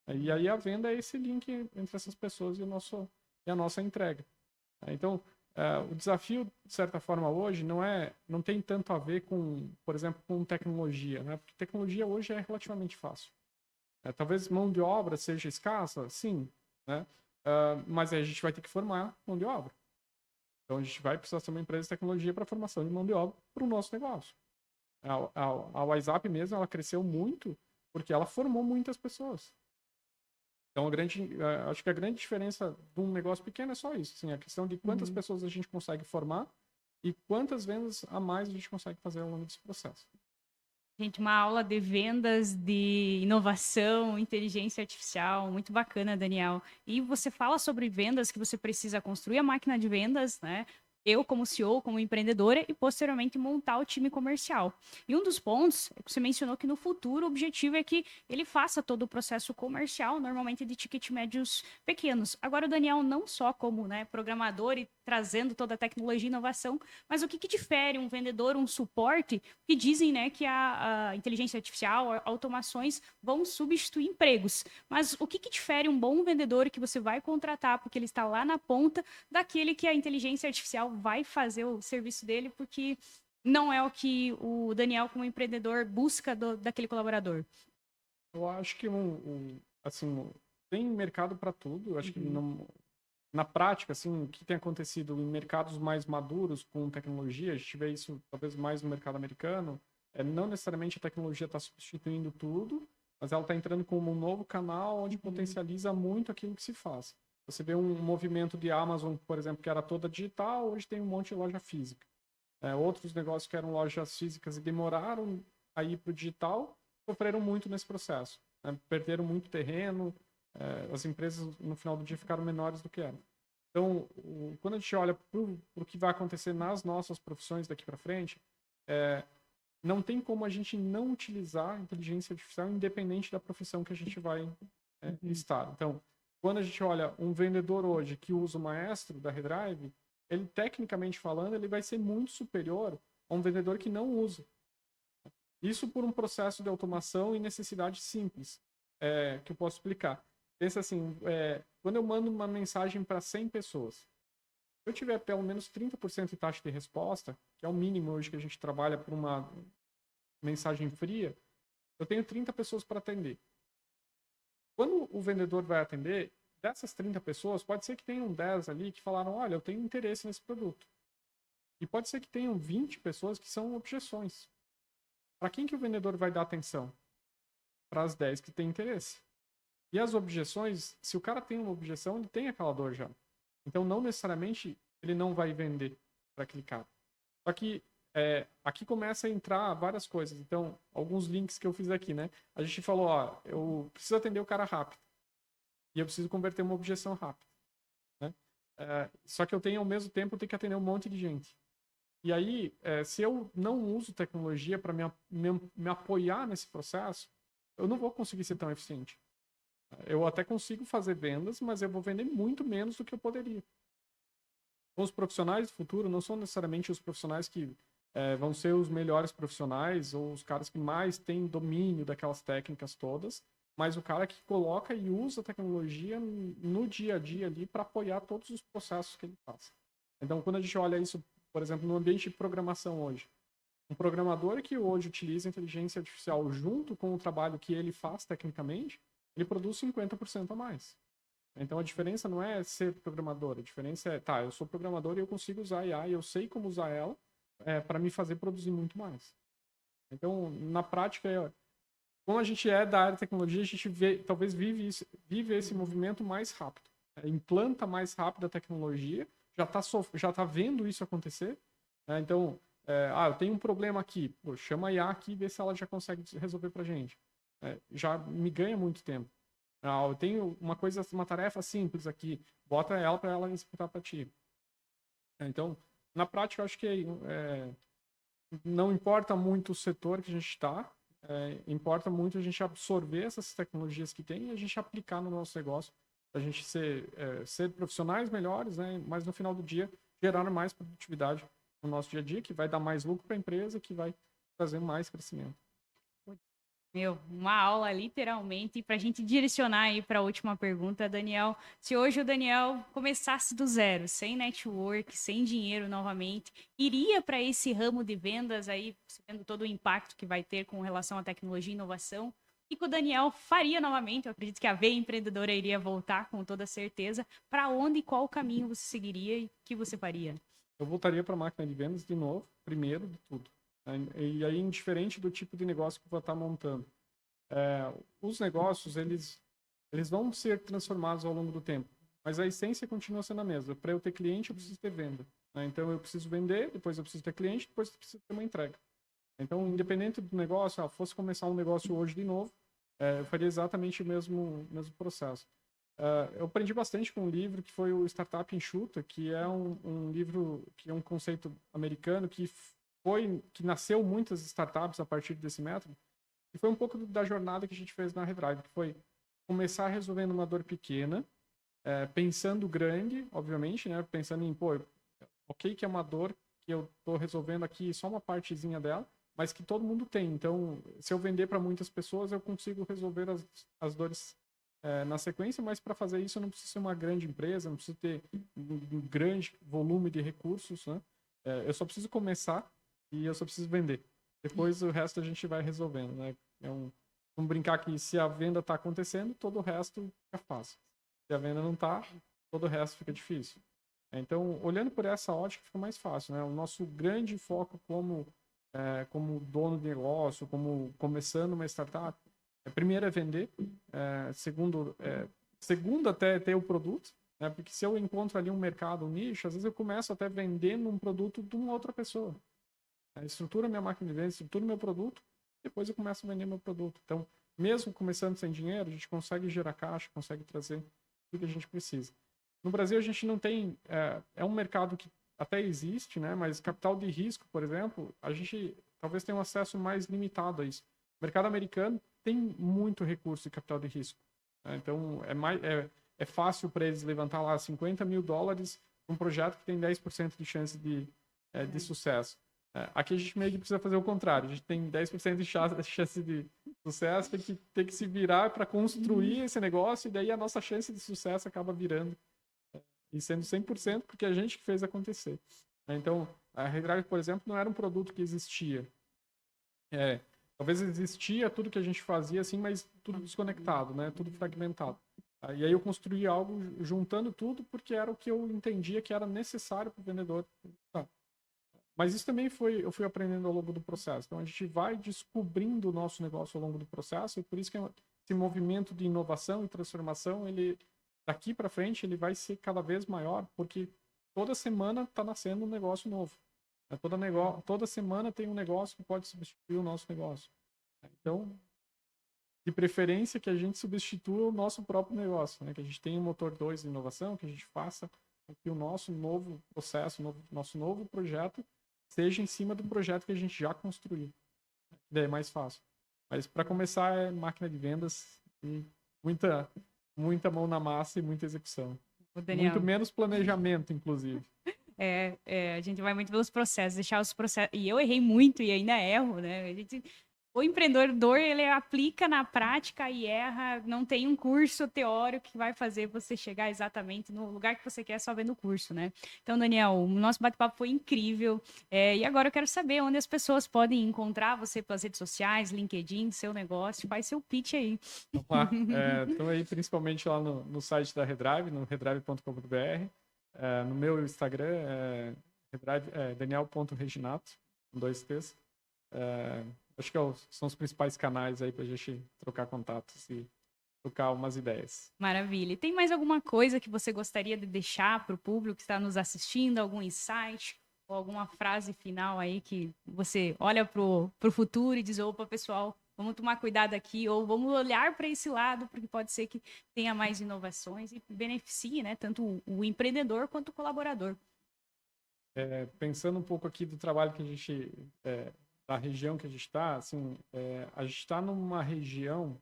E aí a venda é esse link entre essas pessoas e a nossa entrega. Então, o desafio, de certa forma, hoje não tem tanto a ver com, por exemplo, com tecnologia, né? Porque tecnologia hoje é relativamente fácil. Talvez mão de obra seja escassa, sim, né? Mas aí a gente vai ter que formar mão de obra. Então a gente vai precisar ser uma empresa de tecnologia para formação de mão de obra para o nosso negócio. A WhatsApp mesmo, ela cresceu muito porque ela formou muitas pessoas. Então, acho que a grande diferença de um negócio pequeno é só isso. Assim, a questão de quantas pessoas a gente consegue formar e quantas vendas a mais a gente consegue fazer ao longo desse processo. Gente, uma aula de vendas, de inovação, inteligência artificial, muito bacana, Daniel. E você fala sobre vendas, que você precisa construir a máquina de vendas, né? Eu como CEO, como empreendedora e posteriormente montar o time comercial. E um dos pontos é que você mencionou que no futuro o objetivo é que ele faça todo o processo comercial, normalmente de ticket médios pequenos. Agora o Daniel não só como programador e trazendo toda a tecnologia e inovação, mas o que difere um vendedor, um suporte, que dizem que a inteligência artificial, automações vão substituir empregos. Mas o que difere um bom vendedor que você vai contratar porque ele está lá na ponta daquele que a inteligência artificial vai fazer o serviço dele porque não é o que o Daniel, como empreendedor, busca daquele colaborador? Eu acho que assim, tem mercado para tudo. Eu acho que na prática, assim, o que tem acontecido em mercados mais maduros com tecnologia, a gente vê isso talvez mais no mercado americano, não necessariamente a tecnologia está substituindo tudo, mas ela está entrando como um novo canal onde potencializa muito aquilo que se faz. Você vê um movimento de Amazon, por exemplo, que era toda digital, hoje tem um monte de loja física. Outros negócios que eram lojas físicas e demoraram a ir para o digital, sofreram muito nesse processo. Perderam muito terreno, as empresas no final do dia ficaram menores do que eram. Então, quando a gente olha para o que vai acontecer nas nossas profissões daqui para frente, não tem como a gente não utilizar a inteligência artificial independente da profissão que a gente vai estar. Então, quando a gente olha um vendedor hoje que usa o Maestro da Redrive, ele, tecnicamente falando, ele vai ser muito superior a um vendedor que não usa. Isso por um processo de automação e necessidade simples, que eu posso explicar. Pensa assim, quando eu mando uma mensagem para 100 pessoas, se eu tiver pelo menos 30% de taxa de resposta, que é o mínimo hoje que a gente trabalha por uma mensagem fria, eu tenho 30 pessoas para atender. Quando o vendedor vai atender, dessas 30 pessoas, pode ser que tenham 10 ali que falaram, olha, eu tenho interesse nesse produto. E pode ser que tenham 20 pessoas que são objeções. Para quem que o vendedor vai dar atenção? Para as 10 que têm interesse. E as objeções, se o cara tem uma objeção, ele tem aquela dor já. Então, não necessariamente ele não vai vender para aquele cara. Só que aqui começa a entrar várias coisas. Então, alguns links que eu fiz aqui, né? A gente falou, ó, eu preciso atender o cara rápido. E eu preciso converter uma objeção rápida. Né? Só que eu tenho, ao mesmo tempo, eu tenho que atender um monte de gente. E aí, se eu não uso tecnologia para me apoiar nesse processo, eu não vou conseguir ser tão eficiente. Eu até consigo fazer vendas, mas eu vou vender muito menos do que eu poderia. Os profissionais do futuro não são necessariamente os profissionais que vão ser os melhores profissionais ou os caras que mais têm domínio daquelas técnicas todas, mas o cara que coloca e usa a tecnologia no dia a dia ali para apoiar todos os processos que ele faz. Então, quando a gente olha isso, por exemplo, no ambiente de programação hoje, um programador que hoje utiliza inteligência artificial junto com o trabalho que ele faz tecnicamente, ele produz 50% a mais. Então a diferença não é ser programador, a diferença é, tá, eu sou programador e eu consigo usar a IA e eu sei como usar ela para me fazer produzir muito mais. Então, na prática, como a gente é da área de tecnologia, a gente talvez vive esse movimento mais rápido. Implanta mais rápido a tecnologia, já tá vendo isso acontecer. Então, eu tenho um problema aqui, pô, chama a IA aqui e vê se ela já consegue resolver pra gente. Já me ganha muito tempo. Eu tenho uma tarefa simples aqui, bota ela para ela executar para ti. Então, na prática, eu acho que não importa muito o setor que a gente está, importa muito a gente absorver essas tecnologias que tem e a gente aplicar no nosso negócio, a gente ser profissionais melhores, né? Mas no final do dia, gerar mais produtividade no nosso dia a dia, que vai dar mais lucro para a empresa, que vai trazer mais crescimento. Uma aula literalmente para a gente direcionar aí para a última pergunta, Daniel. Se hoje o Daniel começasse do zero, sem network, sem dinheiro novamente, iria para esse ramo de vendas aí, vendo todo o impacto que vai ter com relação à tecnologia e inovação, o que o Daniel faria novamente? Eu acredito que a veia empreendedora iria voltar com toda certeza. Para onde e qual caminho você seguiria e o que você faria? Eu voltaria para a máquina de vendas de novo, primeiro de tudo. E aí, indiferente do tipo de negócio que eu vou estar montando. Os negócios, eles vão ser transformados ao longo do tempo, mas a essência continua sendo a mesma. Para eu ter cliente, eu preciso ter venda. Então, eu preciso vender, depois eu preciso ter cliente, depois eu preciso ter uma entrega. Então, independente do negócio, fosse começar um negócio hoje de novo, eu faria exatamente o mesmo processo. Eu aprendi bastante com um livro que foi o Startup Enxuta, que é um livro que é um conceito americano que nasceu muitas startups a partir desse método, e foi um pouco da jornada que a gente fez na Redrive, que foi começar resolvendo uma dor pequena, pensando grande, obviamente, né? Pensando em, ok que é uma dor que eu estou resolvendo aqui só uma partezinha dela, mas que todo mundo tem. Então, se eu vender para muitas pessoas, eu consigo resolver as dores na sequência, mas para fazer isso eu não preciso ser uma grande empresa, não preciso ter um grande volume de recursos, né? Eu só preciso começar e eu só preciso vender. Depois o resto a gente vai resolvendo, né? Vamos brincar que se a venda está acontecendo, todo o resto fica fácil. Se a venda não está, todo o resto fica difícil. Então, olhando por essa ótica, fica mais fácil, né? O nosso grande foco como dono de negócio, como começando uma startup, primeiro é vender, segundo até ter o produto, né? Porque se eu encontro ali um mercado, um nicho, às vezes eu começo até vendendo um produto de uma outra pessoa. Estrutura minha máquina de venda, estrutura meu produto, depois eu começo a vender meu produto. Então, mesmo começando sem dinheiro, a gente consegue gerar caixa, consegue trazer tudo que a gente precisa. No Brasil, a gente não tem... É um mercado que até existe, né? Mas capital de risco, por exemplo, a gente talvez tenha um acesso mais limitado a isso. O mercado americano tem muito recurso de capital de risco. Né? Então, é fácil para eles levantar lá $50 mil um projeto que tem 10% de chance de sucesso. Aqui a gente meio que precisa fazer o contrário. A gente tem 10% de chance de sucesso, tem que se virar para construir esse negócio, e daí a nossa chance de sucesso acaba virando e sendo 100% porque a gente que fez acontecer. Então, a Redrive, por exemplo, não era um produto que existia. Talvez existia tudo que a gente fazia, assim, mas tudo desconectado, né? Tudo fragmentado. E aí eu construí algo juntando tudo porque era o que eu entendia que era necessário para o vendedor. Mas isso também eu fui aprendendo ao longo do processo. Então, a gente vai descobrindo o nosso negócio ao longo do processo, e por isso que esse movimento de inovação e transformação, daqui para frente, ele vai ser cada vez maior, porque toda semana está nascendo um negócio novo. Toda semana tem um negócio que pode substituir o nosso negócio. Então, de preferência que a gente substitua o nosso próprio negócio, né? Que a gente tenha um motor 2 de inovação, que a gente faça com que o nosso novo processo, nosso novo projeto seja em cima do projeto que a gente já construiu. Daí é mais fácil. Mas para começar é máquina de vendas e muita mão na massa e muita execução. Muito menos planejamento, inclusive. A gente vai muito pelos processos, deixar os processos. E eu errei muito e ainda erro, né? O empreendedor, ele aplica na prática e erra, não tem um curso teórico que vai fazer você chegar exatamente no lugar que você quer só vendo o curso, né? Então, Daniel, o nosso bate-papo foi incrível. E agora eu quero saber onde as pessoas podem encontrar você pelas redes sociais, LinkedIn, seu negócio. Faz seu pitch aí. Vamos lá. Estou aí principalmente lá no site da Redrive, no redrive.com.br. No meu Instagram é daniel.reginato, com 2 T's. Acho que são os principais canais aí para a gente trocar contatos e trocar umas ideias. Maravilha. E tem mais alguma coisa que você gostaria de deixar para o público que está nos assistindo? Algum insight ou alguma frase final aí que você olha para o futuro e diz, opa, pessoal, vamos tomar cuidado aqui, ou vamos olhar para esse lado, porque pode ser que tenha mais inovações e beneficie, né, tanto o empreendedor quanto o colaborador. Pensando um pouco aqui do trabalho que a gente... da região que a gente está, assim, a gente está numa região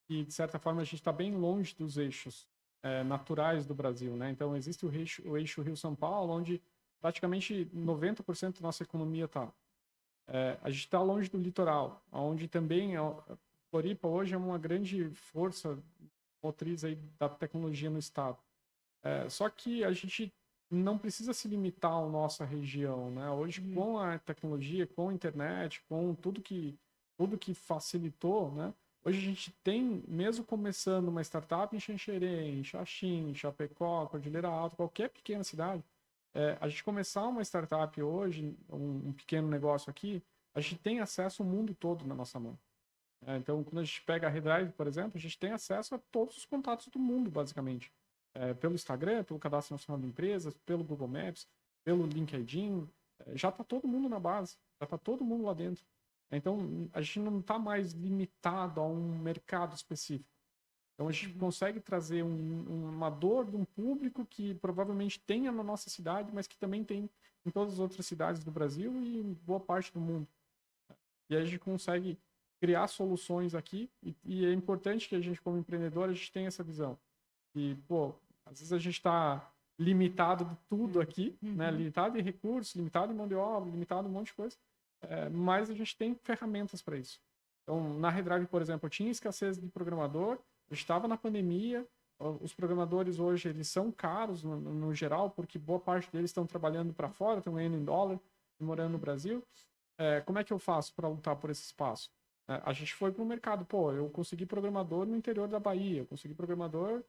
que, de certa forma, a gente está bem longe dos eixos naturais do Brasil, né? Então, existe o eixo Rio-São Paulo, onde praticamente 90% da nossa economia está. A gente está longe do litoral, onde também Floripa hoje é uma grande força motriz aí da tecnologia no estado. Só que a gente não precisa se limitar à nossa região, né? Hoje, com a tecnologia, com a internet, com tudo que facilitou, né? Hoje a gente tem, mesmo começando uma startup em Xanxerê, em Xaxim, em Chapecó, Cordilheira Alta, qualquer pequena cidade, a gente começar uma startup hoje, um pequeno negócio aqui, a gente tem acesso ao mundo todo na nossa mão. Então, quando a gente pega a Redrive, por exemplo, a gente tem acesso a todos os contatos do mundo, basicamente. Pelo Instagram, pelo Cadastro Nacional de Empresas, pelo Google Maps, pelo LinkedIn, já está todo mundo na base, já está todo mundo lá dentro. Então, a gente não está mais limitado a um mercado específico. Então, a gente consegue trazer uma dor de um público que provavelmente tenha na nossa cidade, mas que também tem em todas as outras cidades do Brasil e em boa parte do mundo. E aí a gente consegue criar soluções aqui, e é importante que a gente, como empreendedor, a gente tenha essa visão. E, às vezes a gente está limitado de tudo aqui, né? Limitado em recursos, limitado em mão de obra, limitado em um monte de coisa, mas a gente tem ferramentas para isso. Então, na Redrive, por exemplo, eu tinha escassez de programador, eu estava na pandemia, os programadores hoje eles são caros no geral, porque boa parte deles estão trabalhando para fora, estão ganhando em dólar, e morando no Brasil. como é que eu faço para lutar por esse espaço? A gente foi para o mercado, pô, eu consegui programador no interior da Bahia, eu consegui programador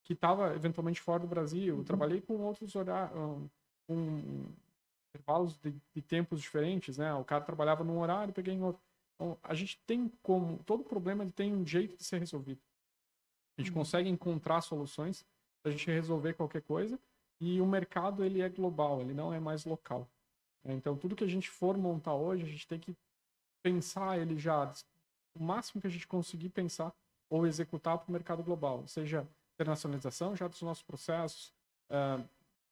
que estava eventualmente fora do Brasil, eu trabalhei com outros horários, com intervalos de tempos diferentes, né? O cara trabalhava num horário, peguei em outro. Então, a gente tem como, todo problema ele tem um jeito de ser resolvido. A gente consegue encontrar soluções para a gente resolver qualquer coisa, e o mercado ele é global, ele não é mais local. Então, tudo que a gente for montar hoje, a gente tem que pensar ele já, o máximo que a gente conseguir pensar ou executar para o mercado global, seja internacionalização já dos nossos processos,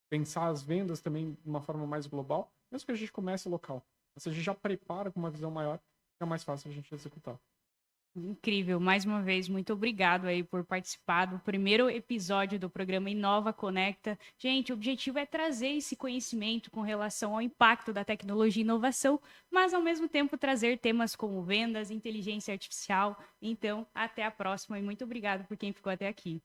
pensar as vendas também de uma forma mais global, mesmo que a gente comece local. Se a gente já prepara com uma visão maior, fica mais fácil a gente executar. Incrível, mais uma vez, muito obrigado aí por participar do primeiro episódio do programa Inova Conecta. Gente, o objetivo é trazer esse conhecimento com relação ao impacto da tecnologia e inovação, mas ao mesmo tempo trazer temas como vendas, inteligência artificial. Então, até a próxima e muito obrigado por quem ficou até aqui.